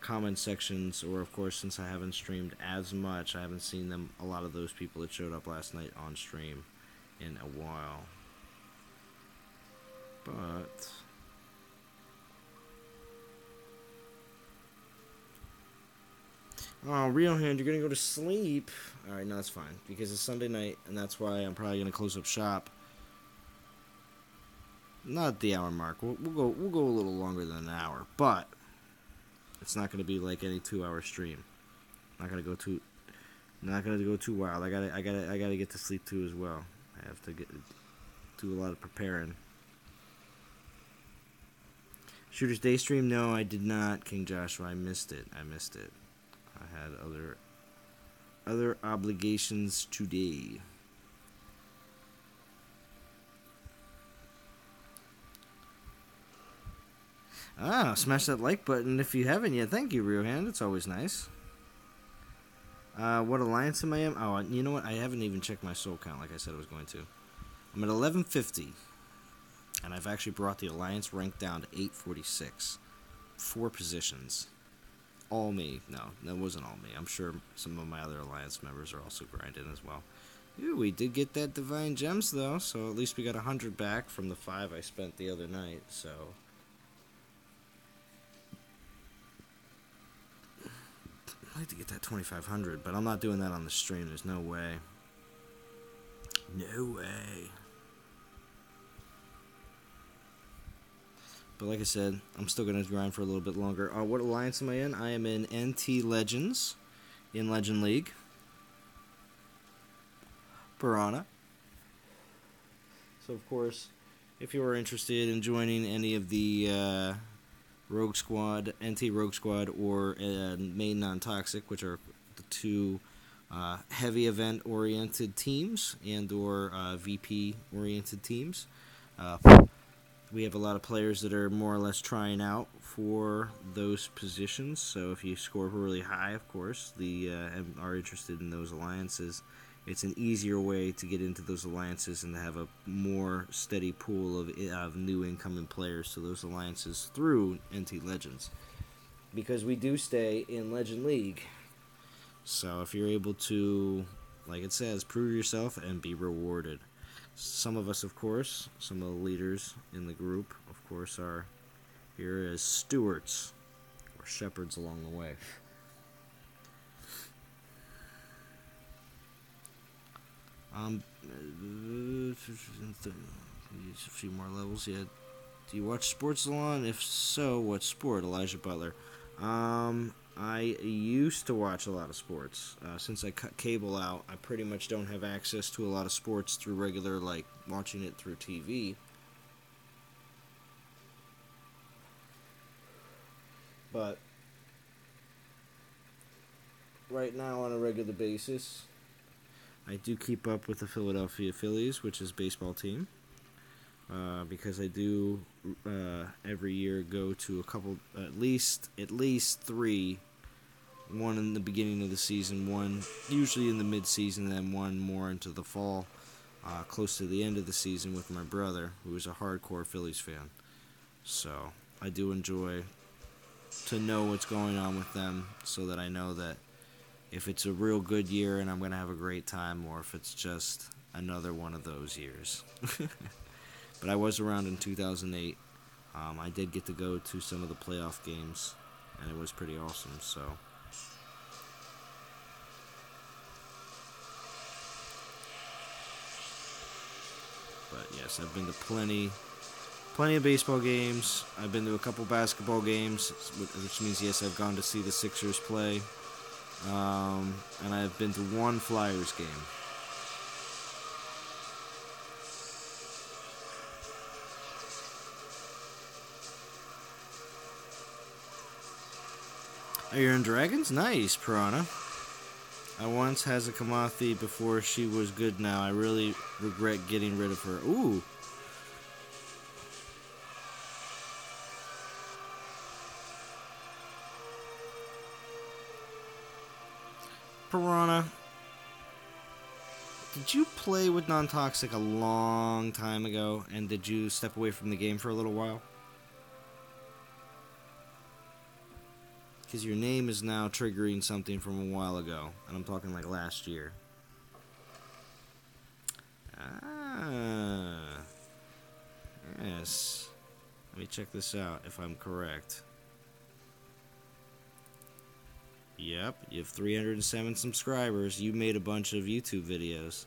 comment sections, or of course since I haven't streamed as much, I haven't seen them. A lot of those people that showed up last night on stream in a while. But oh, Real Hand, you're gonna go to sleep. All right, no, that's fine because it's Sunday night, and that's why I'm probably gonna close up shop. Not at the hour mark. We'll go a little longer than an hour, but it's not going to be like any 2-hour stream. Not going to go too wild. I gotta get to sleep too as well. I have to do a lot of preparing. Shooter's Day stream? No, I did not, King Joshua. I missed it. I had other obligations today. Ah, smash that like button if you haven't yet. Thank you, Real Hand. It's always nice. What alliance am I in? Oh, you know what? I haven't even checked my soul count like I said I was going to. I'm at 1150. And I've actually brought the alliance rank down to 846. 4 positions. All me. No, that wasn't all me. I'm sure some of my other alliance members are also grinding as well. Ooh, we did get that divine gems, though. So at least we got 100 back from the 5 I spent the other night. So I'd like to get that 2,500, but I'm not doing that on the stream. There's no way. No way. But like I said, I'm still going to grind for a little bit longer. What alliance am I in? I am in NT Legends in Legend League. Piranha. So, of course, if you are interested in joining any of the Rogue Squad, NT Rogue Squad, or Main Non-Toxic, which are the 2 heavy event-oriented teams and or VP-oriented teams, we have a lot of players that are more or less trying out for those positions. So if you score really high, of course, and are interested in those alliances, it's an easier way to get into those alliances and to have a more steady pool of new incoming players to those alliances through NT Legends. Because we do stay in Legend League. So if you're able to, like it says, prove yourself and be rewarded. Some of us, of course, some of the leaders in the group, of course, are here as stewards or shepherds along the way. A few more levels. Yeah. Do you watch sports a lot? If so, what sport? Elijah Butler. I used to watch a lot of sports. Since I cut cable out, I pretty much don't have access to a lot of sports through regular, like, watching it through TV. But right now, on a regular basis, I do keep up with the Philadelphia Phillies, which is a baseball team. Because I do every year go to a couple, at least three. One in the beginning of the season, one usually in the mid-season, then one more into the fall, close to the end of the season with my brother, who is a hardcore Phillies fan. So I do enjoy to know what's going on with them, so that I know that if it's a real good year and I'm going to have a great time, or if it's just another one of those years. But I was around in 2008. I did get to go to some of the playoff games, and it was pretty awesome. So, but yes, I've been to plenty of baseball games. I've been to a couple basketball games, which means yes, I've gone to see the Sixers play, and I've been to one Flyers game. Iron Dragons? Nice, Piranha. I once has a Kamathi before she was good now. I really regret getting rid of her. Ooh. Piranha. Did you play with Non-Toxic a long time ago, and did you step away from the game for a little while? Because your name is now triggering something from a while ago, and I'm talking like last year. Ah. Yes. Let me check this out if I'm correct. Yep, you have 307 subscribers. You made a bunch of YouTube videos.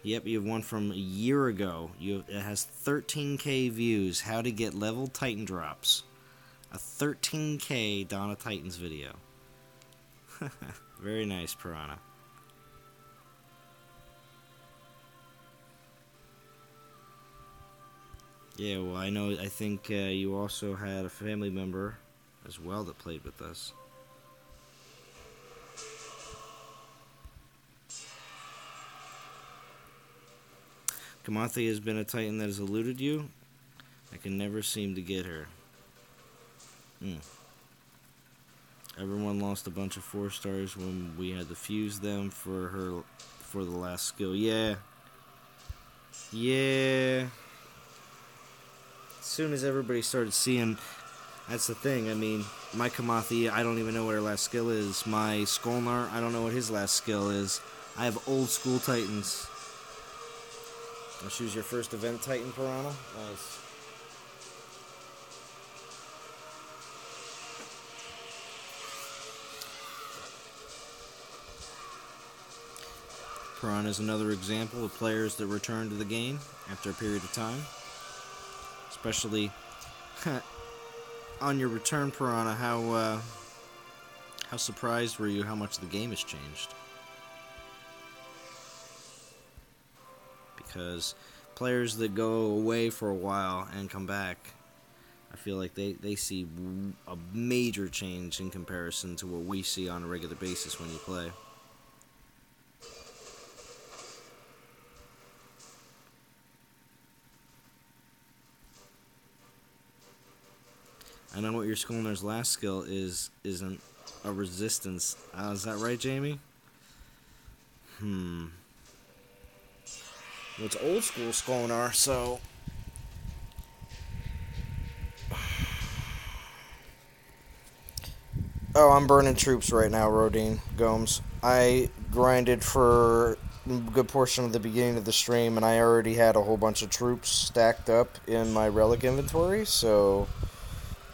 Yep, you have one from a year ago. It has 13K views. How to get level Titan drops. A 13K Dawn of Titans video. Very nice, Piranha. Yeah, well, I think you also had a family member as well that played with us. Kamathi has been a Titan that has eluded you. I can never seem to get her. Everyone lost a bunch of 4 stars when we had to fuse them for the last skill. Yeah. As soon as everybody started seeing, that's the thing. I mean, my Kamathi, I don't even know what her last skill is. My Skolnar, I don't know what his last skill is. I have old school Titans. I'll choose your first event Titan, Piranha. Nice. Piranha is another example of players that return to the game after a period of time. Especially on your return, Piranha, how surprised were you how much the game has changed? Because players that go away for a while and come back, I feel like they see a major change in comparison to what we see on a regular basis when you play. I know what your Skolnar's last skill isn't a resistance. Is that right, Jamie? Well, it's old school Skolnar, so oh, I'm burning troops right now, Rodine Gomes. I grinded for a good portion of the beginning of the stream, and I already had a whole bunch of troops stacked up in my relic inventory, so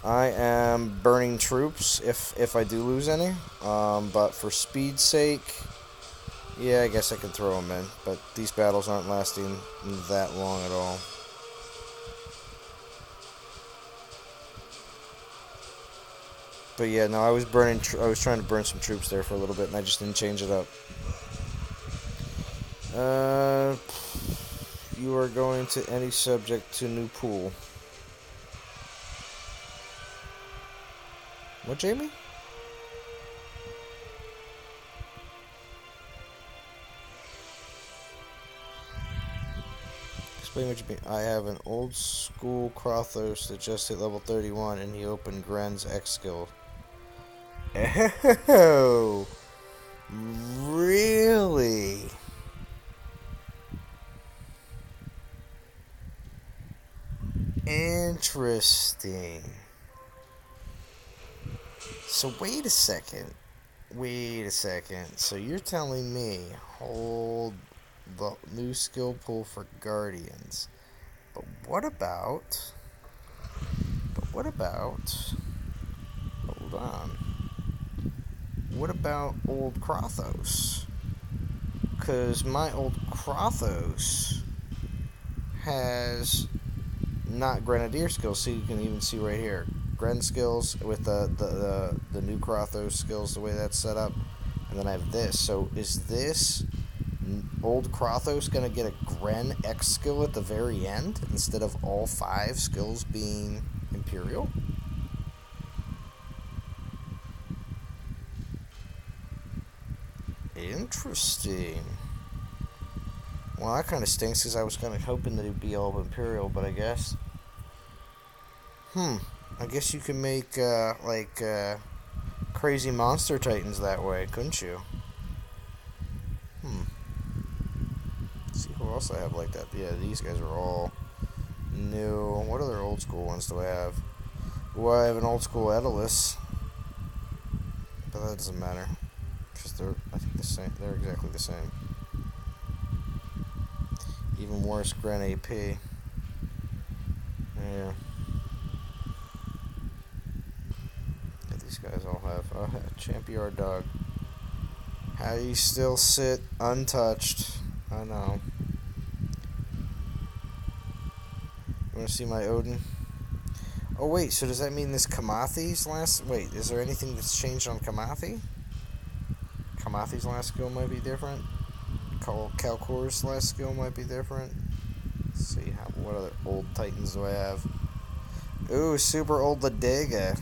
I am burning troops if I do lose any. But for speed's sake, Yeah, I guess I can throw them in, but these battles aren't lasting that long at all. But yeah, no, I was burning. I was trying to burn some troops there for a little bit, and I just didn't change it up. Uh, you are going to any subject to new pool. What, Jamie? Explain what you mean. I have an old school Krothos that just hit level 31, and he opened Gren's X skill. Oh, really? Interesting. So wait a second. Wait a second. So you're telling me hold the new skill pool for Guardians. But what about... Hold on. What about old Krothos? Because my old Krothos has not Grenadier skills, so you can even see right here. Gren skills with the new Krothos skills, the way that's set up. And then I have this. So is this old Krothos going to get a Gren X skill at the very end instead of all 5 skills being Imperial? Interesting. Well, that kind of stinks because I was kind of hoping that it'd be all Imperial, but I guess... I guess you can make, crazy monster titans that way, couldn't you? Let's see who else I have like that. Yeah, these guys are all new. What other old school ones do I have? Well, I have an old school Edalus, but that doesn't matter because they're, I think, the same. They're exactly the same. Even worse, Gren AP. Yeah. These guys all have Champion Dog. How do you still sit untouched? I know. You want to see my Odin? Oh wait, so does that mean this Kamathi's last... Wait, is there anything that's changed on Kamathi? Kamathi's last skill might be different. Kalkor's last skill might be different. Let's see, what other old titans do I have? Ooh, super old Ladega.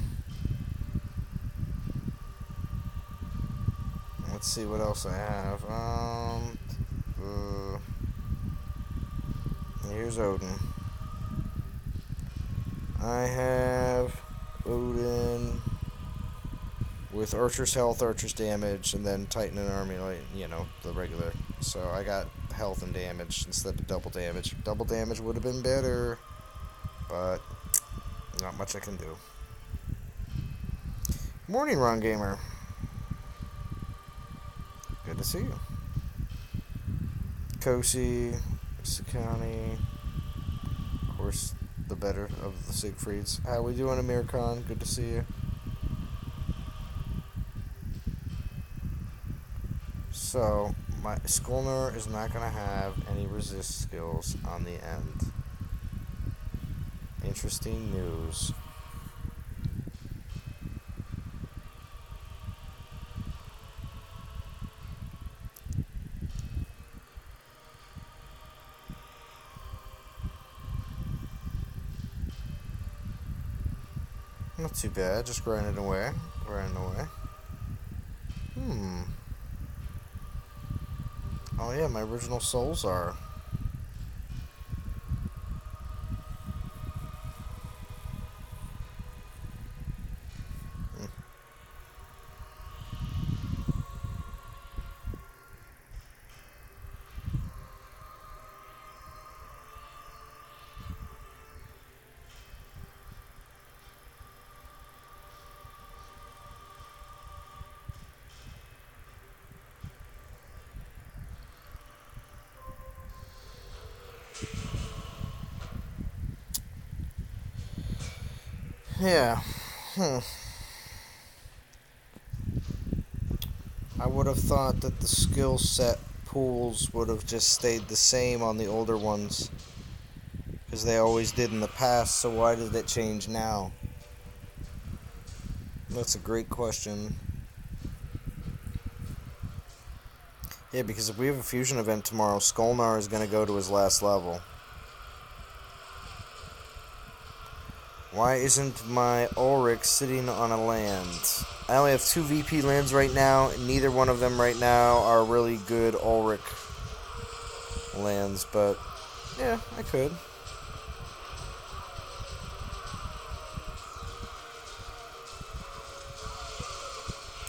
Let's see what else I have. Here's Odin. I have Odin with Archer's health, Archer's damage, and then Titan and Army, like, you know, the regular. So I got health and damage instead of double damage. Double damage would have been better, but not much I can do. Morning, Ron Gamer. Good to see you. Kosi, Sakani, of course, the better of the Siegfrieds. How we doing, Amir Khan? Good to see you. So, my Skolnar is not going to have any resist skills on the end. Interesting news. Not too bad, just grinding away. Oh yeah, my original souls are. Yeah. I would have thought that the skill set pools would have just stayed the same on the older ones, because they always did in the past, so why did it change now? That's a great question. Yeah, because if we have a fusion event tomorrow, Skolnar is going to go to his last level. Why isn't my Ulrich sitting on a land? I only have 2 VP lands right now, and neither one of them right now are really good Ulrich lands, but yeah, I could.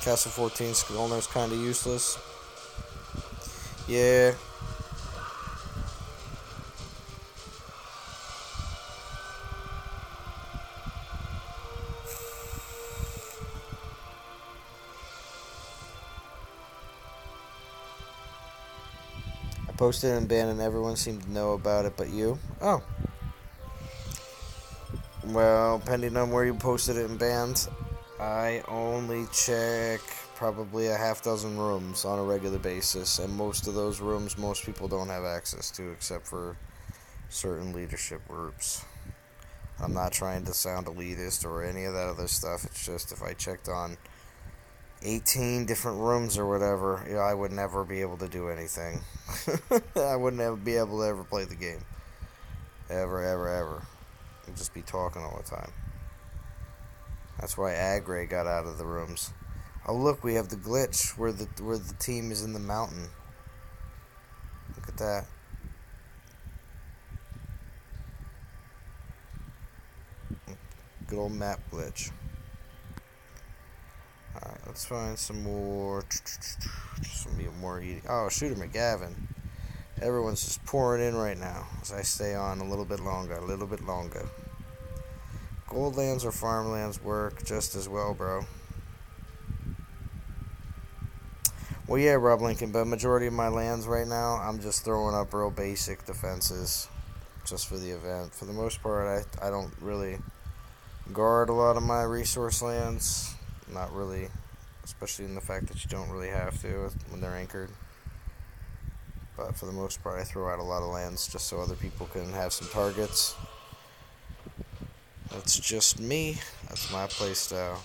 Castle 14 Skolnar's kind of useless. Yeah. I posted it in ban and everyone seemed to know about it but you. Oh. Well, depending on where you posted it in bans, I only check probably a half dozen rooms on a regular basis, and most of those rooms most people don't have access to except for certain leadership groups. I'm not trying to sound elitist or any of that other stuff. It's just if I checked on 18 different rooms or whatever, you know, I would never be able to do anything. I wouldn't ever be able to ever play the game. Ever, ever, ever. I'd just be talking all the time. That's why Agray got out of the rooms. Oh look, we have the glitch where the team is in the mountain. Look at that. Good old map glitch. Alright, let's find some more eating. Oh, Shooter McGavin. Everyone's just pouring in right now as I stay on a little bit longer. Goldlands or farmlands work just as well, bro. Well, yeah, Rob Lincoln, but majority of my lands right now, I'm just throwing up real basic defenses just for the event. For the most part, I don't really guard a lot of my resource lands. Not really, especially in the fact that you don't really have to when they're anchored. But for the most part, I throw out a lot of lands just so other people can have some targets. That's just me. That's my playstyle.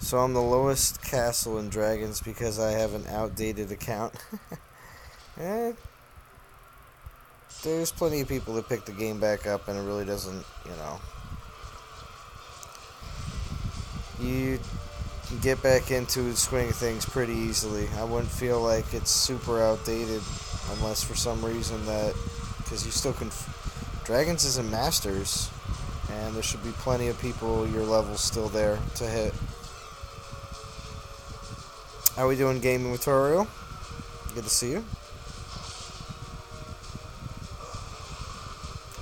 So I'm the lowest castle in Dragons because I have an outdated account. There's plenty of people that pick the game back up and it really doesn't, you know. You can get back into the swing of things pretty easily. I wouldn't feel like it's super outdated unless for some reason that, because you still can, Dragons isn't Masters, and there should be plenty of people your level's still there to hit. How we doing, gaming with Toriel? Good to see you.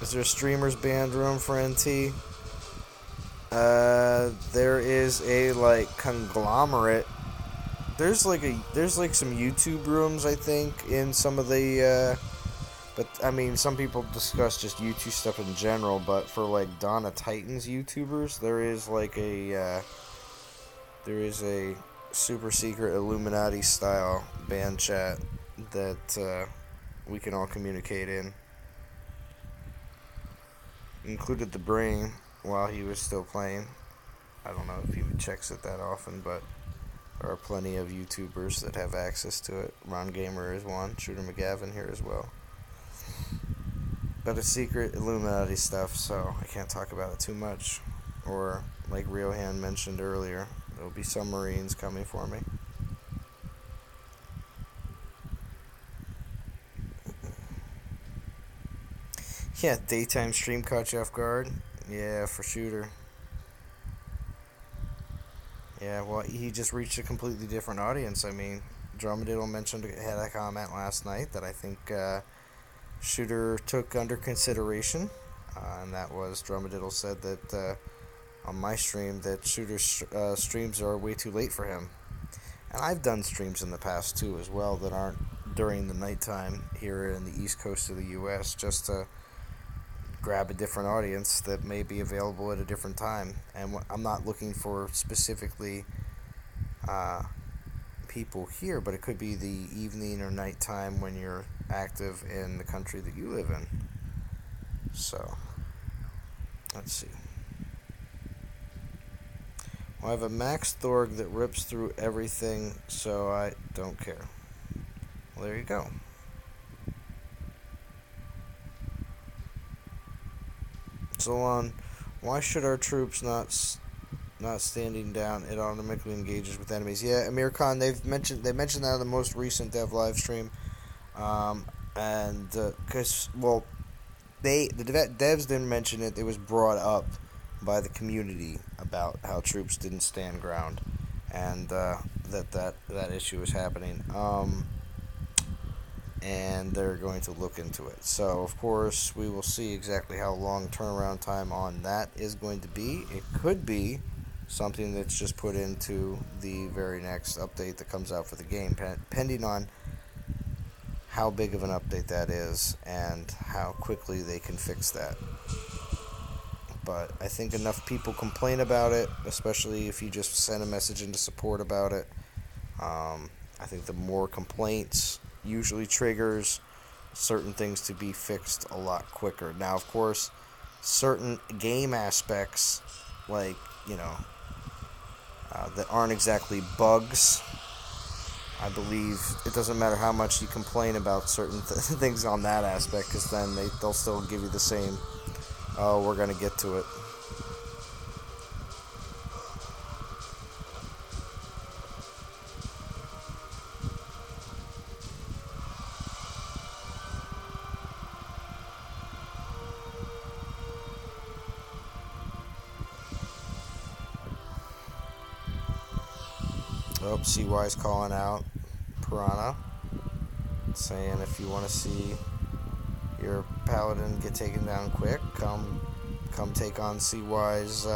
Is there a streamers band room for NT? There is a like conglomerate. There's like some YouTube rooms, I think, in some of the but I mean some people discuss just YouTube stuff in general, but for like Donna Titans YouTubers, there is a super secret Illuminati style band chat that we can all communicate in. Included the brain while he was still playing. I don't know if he checks it that often, but there are plenty of YouTubers that have access to it. Ron Gamer is one. Shooter McGavin here as well. But it's secret Illuminati stuff, so I can't talk about it too much. Or, like Riohan mentioned earlier, there'll be submarines coming for me. Yeah, daytime stream caught you off guard. Yeah, for Shooter. Yeah, well, he just reached a completely different audience. I mean, Drumadiddle had a comment last night that I think Shooter took under consideration, and that was Drumadiddle said that on my stream that Shooter's streams are way too late for him. And I've done streams in the past too as well that aren't during the nighttime here in the east coast of the U.S. just to grab a different audience that may be available at a different time. And I'm not looking for specifically people here, but it could be the evening or nighttime when you're active in the country that you live in. So, let's see. Well, I have a Max Thorg that rips through everything, so I don't care. Well, there you go. So on, why should our troops not standing down? It automatically engages with enemies. Yeah, Amir Khan, they mentioned that in the most recent dev live stream, and because the devs didn't mention it. It was brought up by the community about how troops didn't stand ground, and that issue is happening. And they're going to look into it. So, of course, we will see exactly how long turnaround time on that is going to be. It could be something that's just put into the very next update that comes out for the game, depending on how big of an update that is and how quickly they can fix that. But I think enough people complain about it, especially if you just send a message into support about it. I think the more complaints usually triggers certain things to be fixed a lot quicker. Now, of course, certain game aspects, like, that aren't exactly bugs, I believe it doesn't matter how much you complain about certain things on that aspect, because then they'll still give you the same, oh, we're going to get to it. Oh, CY's calling out Piranha, saying if you want to see your paladin get taken down quick, come take on CY's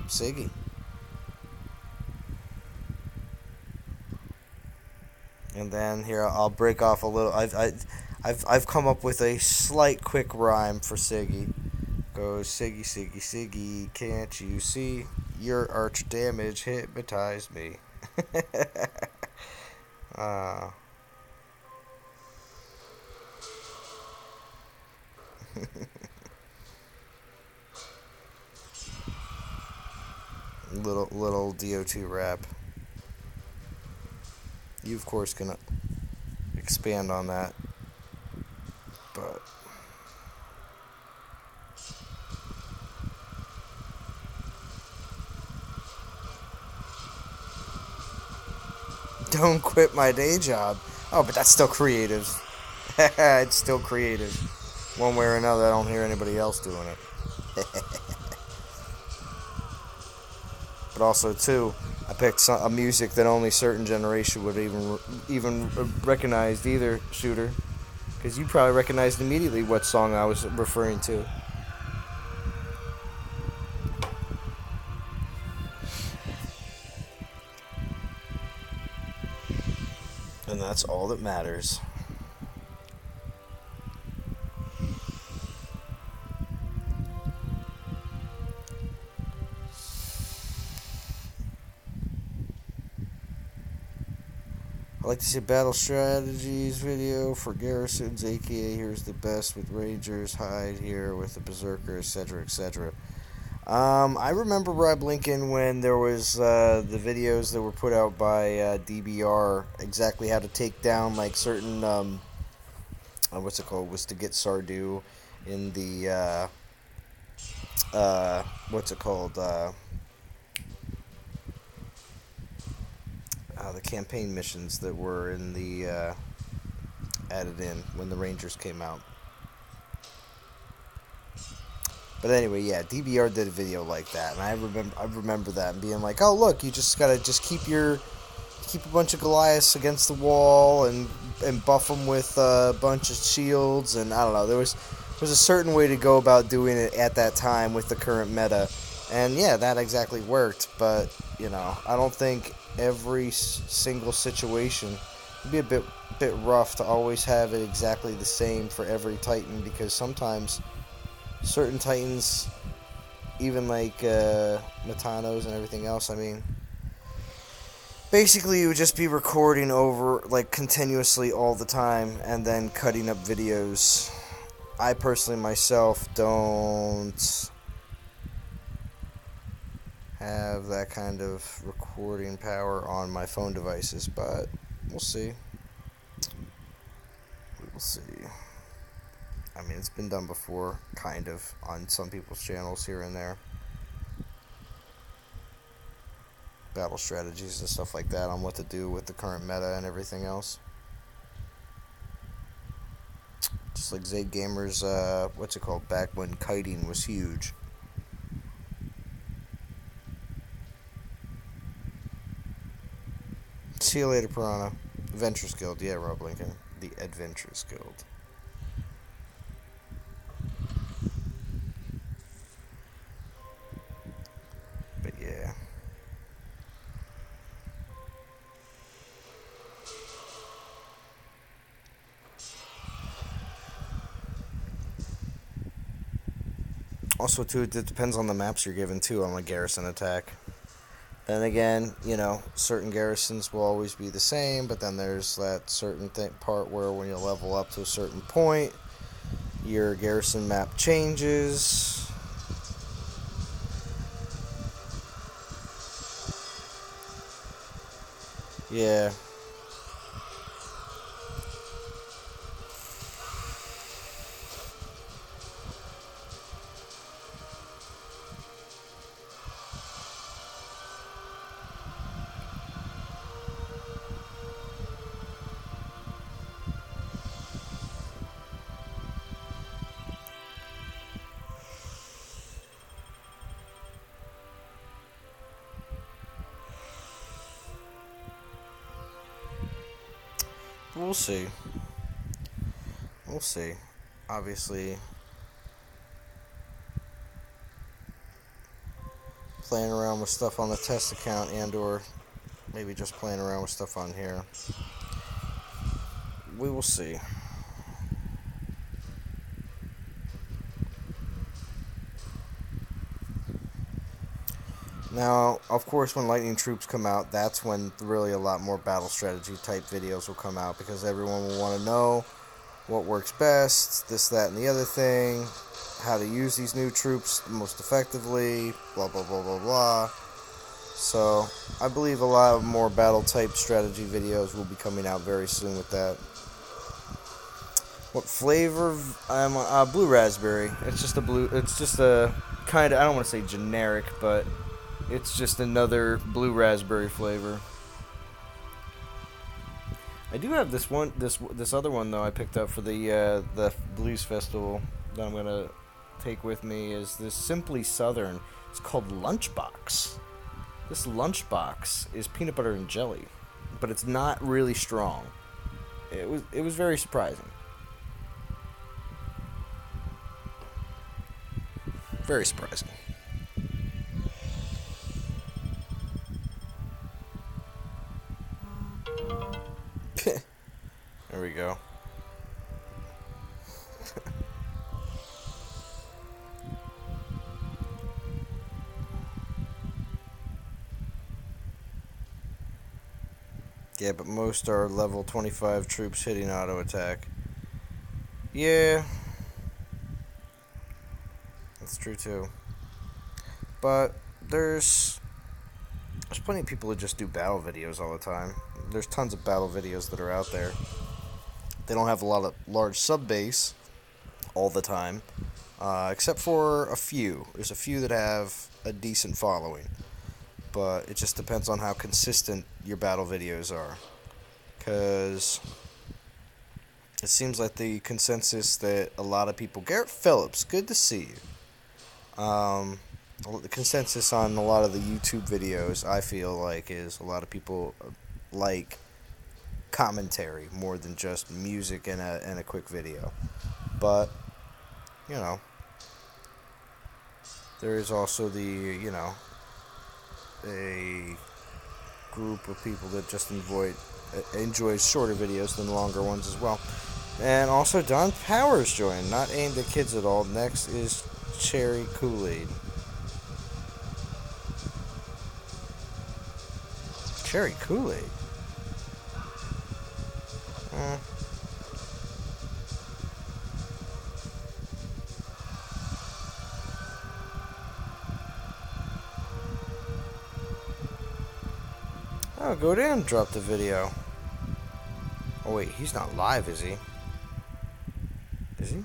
Siggy. And then here I'll break off a little. I've come up with a slight quick rhyme for Siggy. Goes Siggy, Siggy, Siggy, can't you see? Your arch damage hypnotized me. Little DO2 rap. You of course can expand on that, but don't quit my day job. Oh, but that's still creative. It's still creative. One way or another, I don't hear anybody else doing it. But also, too, I picked a music that only certain generation would even recognize either, Shooter. Because you probably recognized immediately what song I was referring to. And that's all that matters. I like to see battle strategies video for garrisons, aka here's the best with rangers, hide here with the berserker, etc., etc. I remember Rob Lincoln when there was the videos that were put out by DBR, exactly how to take down like certain what's it called, was to get Sardu in the what's it called, the campaign missions that were in the added in when the Rangers came out. But anyway, yeah, DBR did a video like that, and I remember that and being like, oh look, you just gotta keep a bunch of Goliaths against the wall and buff them with a bunch of shields, and I don't know, there was a certain way to go about doing it at that time with the current meta, and yeah, that exactly worked. But I don't think every single situation would be a bit rough to always have it exactly the same for every Titan, because sometimes certain Titans, even like Matanos and everything else. I mean, basically, you would just be recording over, like, continuously all the time and then cutting up videos. I personally, myself, don't have that kind of recording power on my phone devices, but we'll see. We will see. I mean, it's been done before, kind of, on some people's channels here and there. Battle strategies and stuff like that on what to do with the current meta and everything else. Just like Zayd Gamer's, what's it called, back when kiting was huge. See you later, Piranha. Adventures Guild, yeah, Rob Lincoln. The Adventures Guild. But yeah. Also, too, it depends on the maps you're given, too, on the garrison attack. Then again, you know, certain garrisons will always be the same, but then there's that certain part where when you level up to a certain point, your garrison map changes. Yeah. We'll see. We'll see. Obviously, playing around with stuff on the test account and or maybe just playing around with stuff on here. We will see. Now, of course, when Lightning Troops come out, that's when really a lot more battle strategy type videos will come out because everyone will want to know what works best, this, that, and the other thing, how to use these new troops most effectively, blah, blah, blah, blah, blah. So, I believe a lot of more battle type strategy videos will be coming out very soon with that. What flavor? I'm blue raspberry. It's just a kind of, I don't want to say generic, but it's just another blue raspberry flavor. I do have this other one though I picked up for the Blues Festival that I'm gonna take with me is this Simply Southern. It's called Lunchbox. This Lunchbox is peanut butter and jelly, but it's not really strong. It was very surprising. Very surprising. There we go. Yeah, but most are level 25 troops hitting auto attack. Yeah. That's true too. But there's plenty of people who just do battle videos all the time. There's tons of battle videos that are out there. They don't have a lot of large sub base all the time, except for a few. There's a few that have a decent following, but it just depends on how consistent your battle videos are. Because it seems like the consensus that a lot of people... Garrett Phillips, good to see you. The consensus on a lot of the YouTube videos, I feel like, is a lot of people like commentary more than just music and a quick video. But, you know, there is also a group of people that just enjoy shorter videos than longer ones as well. And also Don Powers joined. Not aimed at kids at all. Next is Cherry Kool-Aid. Cherry Kool-Aid? Eh. Oh, go down, drop the video. Oh wait, he's not live, is he? Is he?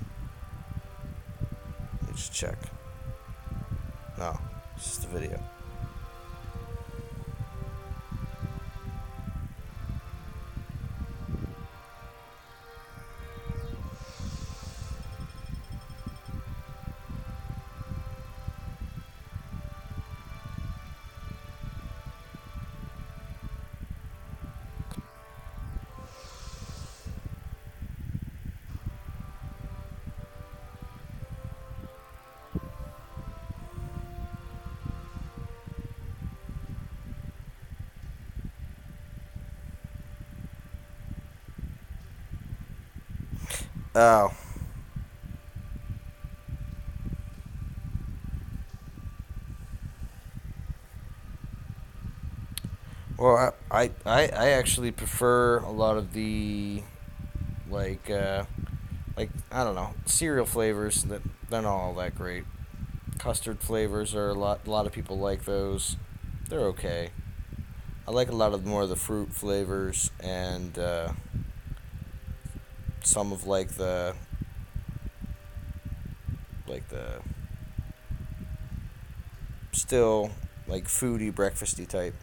Let's check. No, it's just a video. Oh. Well, I actually prefer a lot of the like I don't know, cereal flavors that they're not all that great. Custard flavors are a lot of people like those. They're okay. I like a lot of more of the fruit flavors and some of like the still like foodie breakfasty type.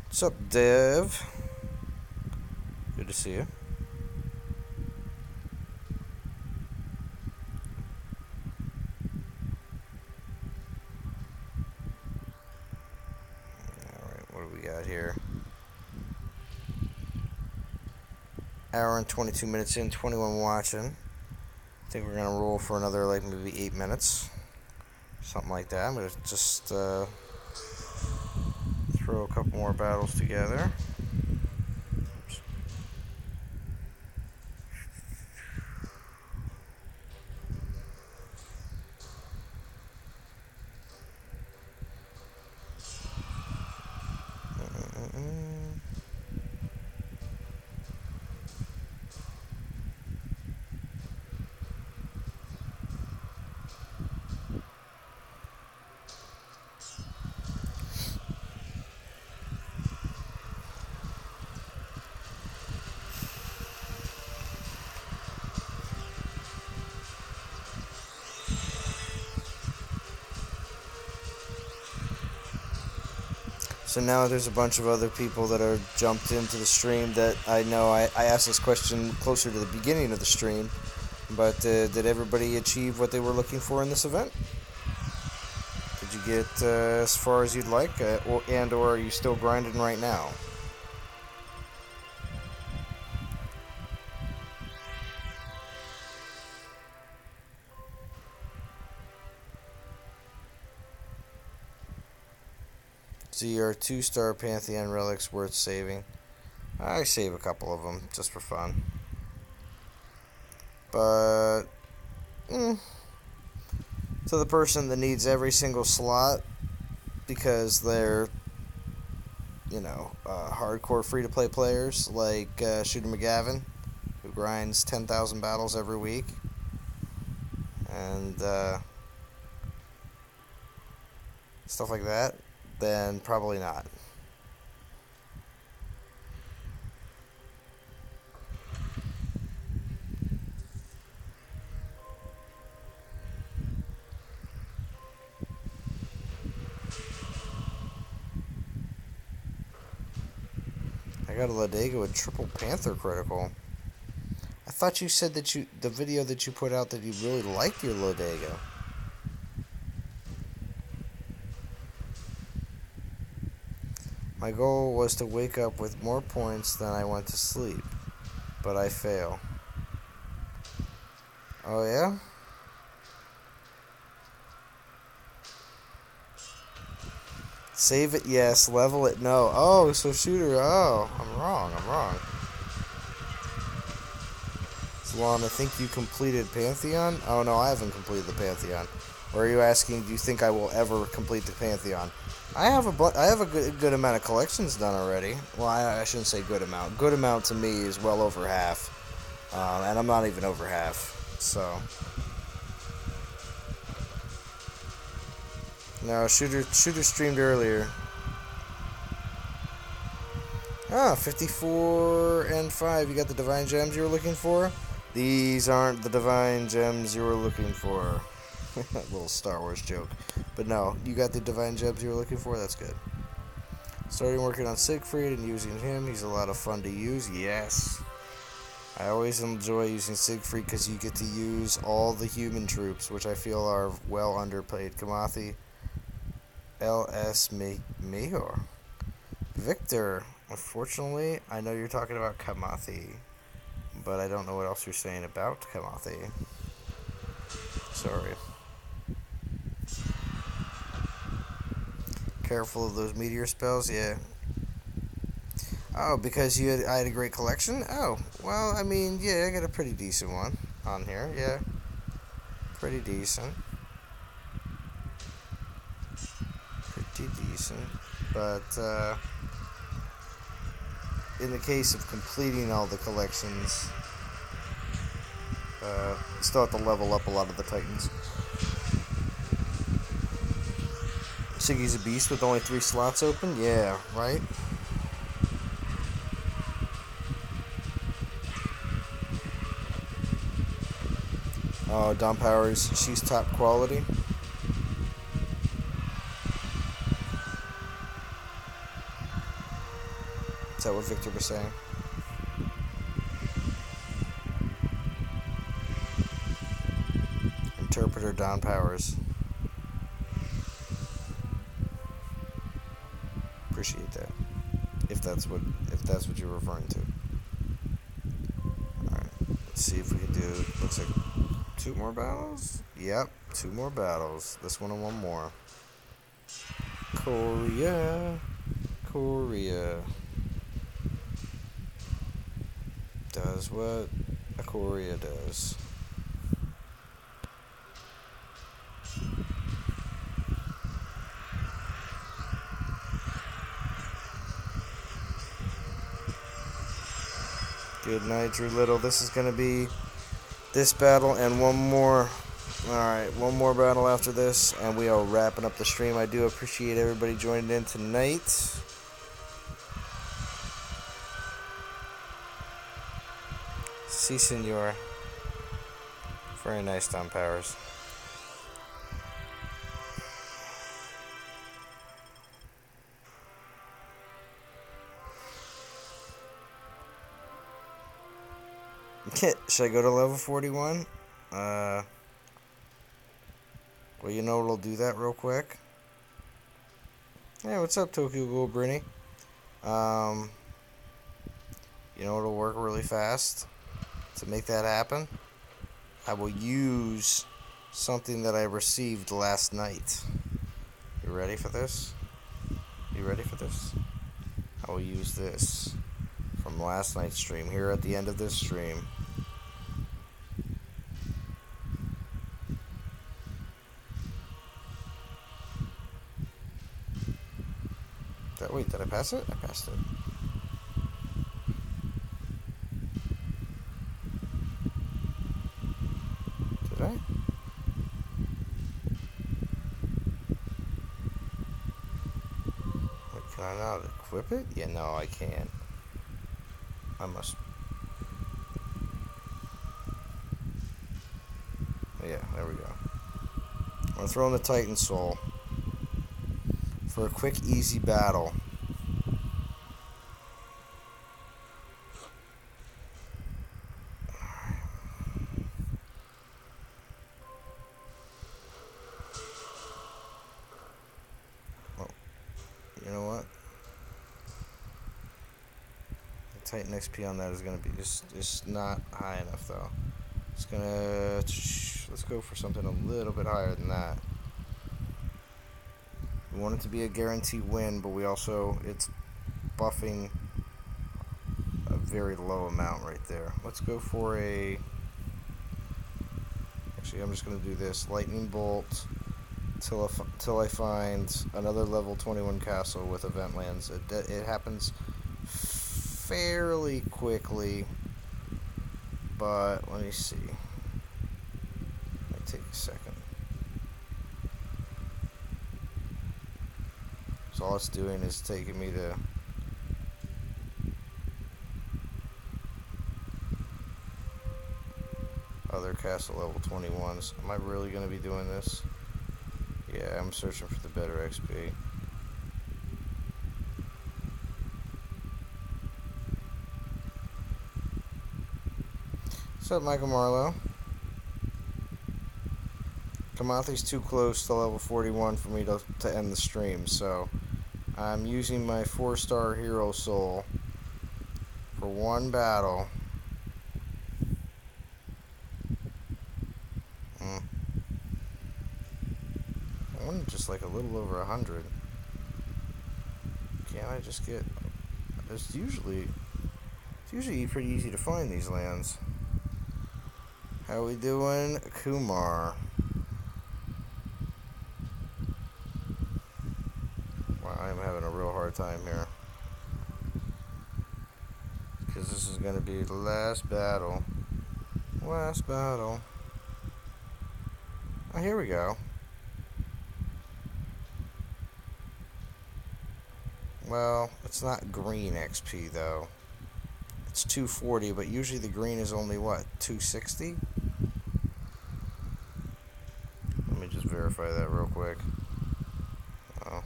What's up, Dev? Good to see you. Alright, what do we got here? Hour and 22 minutes in, 21 watching. I think we're gonna roll for another like maybe 8 minutes. Something like that. I'm gonna just throw a couple more battles together. Oops. So now there's a bunch of other people that are jumped into the stream that I know I asked this question closer to the beginning of the stream, but did everybody achieve what they were looking for in this event? Did you get as far as you'd like, or are you still grinding right now? ZR 2-star Pantheon relics worth saving. I save a couple of them just for fun. But to the person that needs every single slot because they're, hardcore free-to-play players like Shooter McGavin, who grinds 10,000 battles every week, and stuff like that, then probably not. I got a Lodega with triple Panther critical. I thought you said that the video that you put out that you really liked your Lodega. My goal was to wake up with more points than I went to sleep, but I fail. Oh yeah? Save it, yes. Level it, no. Oh, so Shooter, oh, I'm wrong. Vaughn, I think you completed Pantheon? Oh no, I haven't completed the Pantheon. Or are you asking, do you think I will ever complete the Pantheon? I have a good amount of collections done already. Well, I shouldn't say good amount. Good amount to me is well over half. And I'm not even over half. So. No, Shooter streamed earlier. Ah, 54 and 5. You got the divine gems you were looking for? These aren't the divine gems you were looking for. Little Star Wars joke. But no, you got the divine gems you were looking for? That's good. Starting working on Siegfried and using him. He's a lot of fun to use. Yes. I always enjoy using Siegfried because you get to use all the human troops, which I feel are well underplayed. Kamathi, L.S. Mejor. Victor. Unfortunately, I know you're talking about Kamathi, but I don't know what else you're saying about Kamathi. Sorry. Careful of those meteor spells, yeah. Oh, because I had a great collection? Oh, well, I mean, yeah, I got a pretty decent one on here, yeah. Pretty decent. Pretty decent. But, in the case of completing all the collections, still have to level up a lot of the Titans. Siggy's a beast with only 3 slots open? Yeah, right? Oh, Dawn Powers, she's top quality. Is that what Victor was saying? Interpreter Dawn Powers. Appreciate that. If that's what you're referring to. Alright. Let's see if we can do, looks like 2 more battles? Yep, 2 more battles. This one and 1 more. Korea. Does what a Korea does. Good night, Drew Little. This is going to be this battle and 1 more. Alright, 1 more battle after this, and we are wrapping up the stream. I do appreciate everybody joining in tonight. Si, senor. Very nice, Dawn Powers. Should I go to level 41? Well, you know what'll do that real quick? Hey, what's up, Tokyo Ghoul Brinny? You know what'll work really fast to make that happen? I will use something that I received last night. You ready for this? You ready for this? I will use this from last night's stream here at the end of this stream. Wait, did I pass it? I passed it. Did I? Wait, can I not equip it? Yeah, no, I can't. I must. Yeah, there we go. I'm gonna throw in the Titan Soul for a quick, easy battle. Oh, you know what? The Titan XP on that is gonna be just not high enough though. It's gonna let's go for something a little bit higher than that. We want it to be a guaranteed win, but we also, it's buffing a very low amount right there. Let's go for a Actually, I'm just going to do this. Lightning bolt till I find another level 21 castle with event lands. It happens fairly quickly, but let me see. Might take a second. So all it's doing is taking me to other castle level 21s. Am I really going to be doing this? Yeah, I'm searching for the better XP. What's up, Michael Marlowe? Kamathi's too close to level 41 for me to end the stream, so I'm using my 4-star hero soul for one battle. I want just like a little over 100. Can't I just get... It's usually pretty easy to find these lands. How we doing, Kumar? Wow, I'm having a real hard time here. Because this is going to be the last battle. Last battle. Oh, here we go. Well, it's not green XP, though. It's 240, but usually the green is only, what, 260? Let me just verify that real quick. Oh.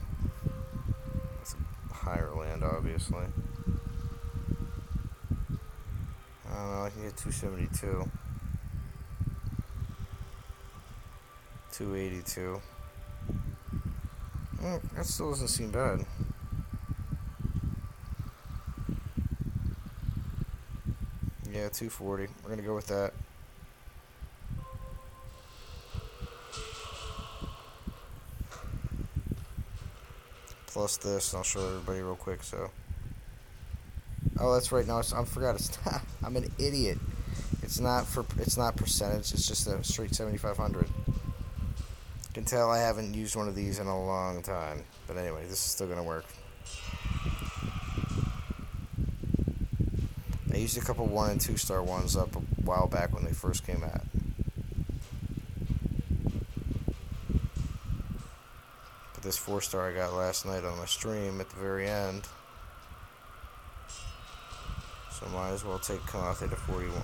It's a higher land, obviously. I don't know, I can get 272. 282. That still doesn't seem bad. Yeah, 240. We're going to go with that. Plus this, and I'll show everybody real quick, so. Oh, that's right. No, I forgot. It's not. I'm an idiot. It's not percentage. It's just a straight 7,500. You can tell I haven't used one of these in a long time. But anyway, this is still going to work. I used a couple 1 and 2-star ones up a while back when they first came out. But this 4-star I got last night on my stream at the very end. So might as well take Kanathe to 41.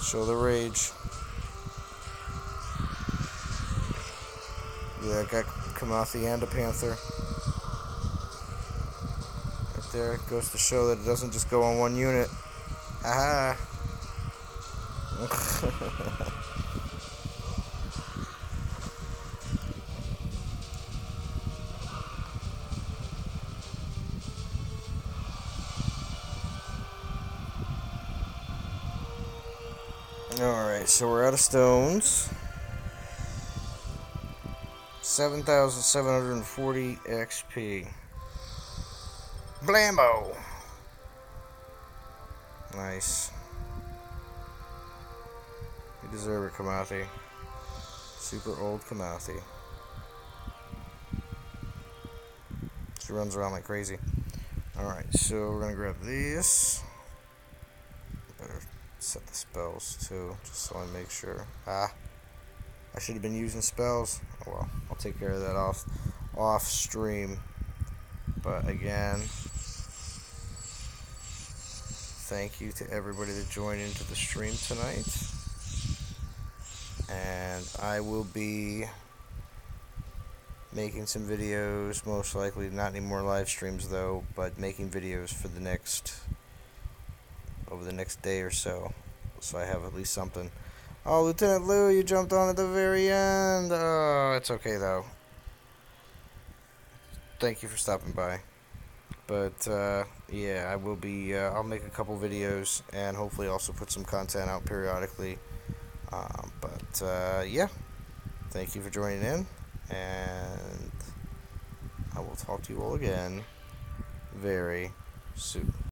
Show the rage. Yeah, I got Kamathi and a Panther. Right there. It goes to show that it doesn't just go on one unit. Aha! Alright, so we're out of stones. 7,740 XP. Blammo! Nice. You deserve it, Kamathi. Super old Kamathi. She runs around like crazy. Alright, so we're gonna grab this. Better set the spells too, just so I make sure. I should have been using spells. Oh well, I'll take care of that off stream. But again, thank you to everybody that joined into the stream tonight. And I will be making some videos, most likely not any more live streams though, but making videos for over the next day or so I have at least something. Oh, Lieutenant Lou, you jumped on at the very end. Oh, it's okay though. Thank you for stopping by. But yeah, I will be I'll make a couple videos and hopefully also put some content out periodically. Yeah, Thank you for joining in, and I will talk to you all again very soon.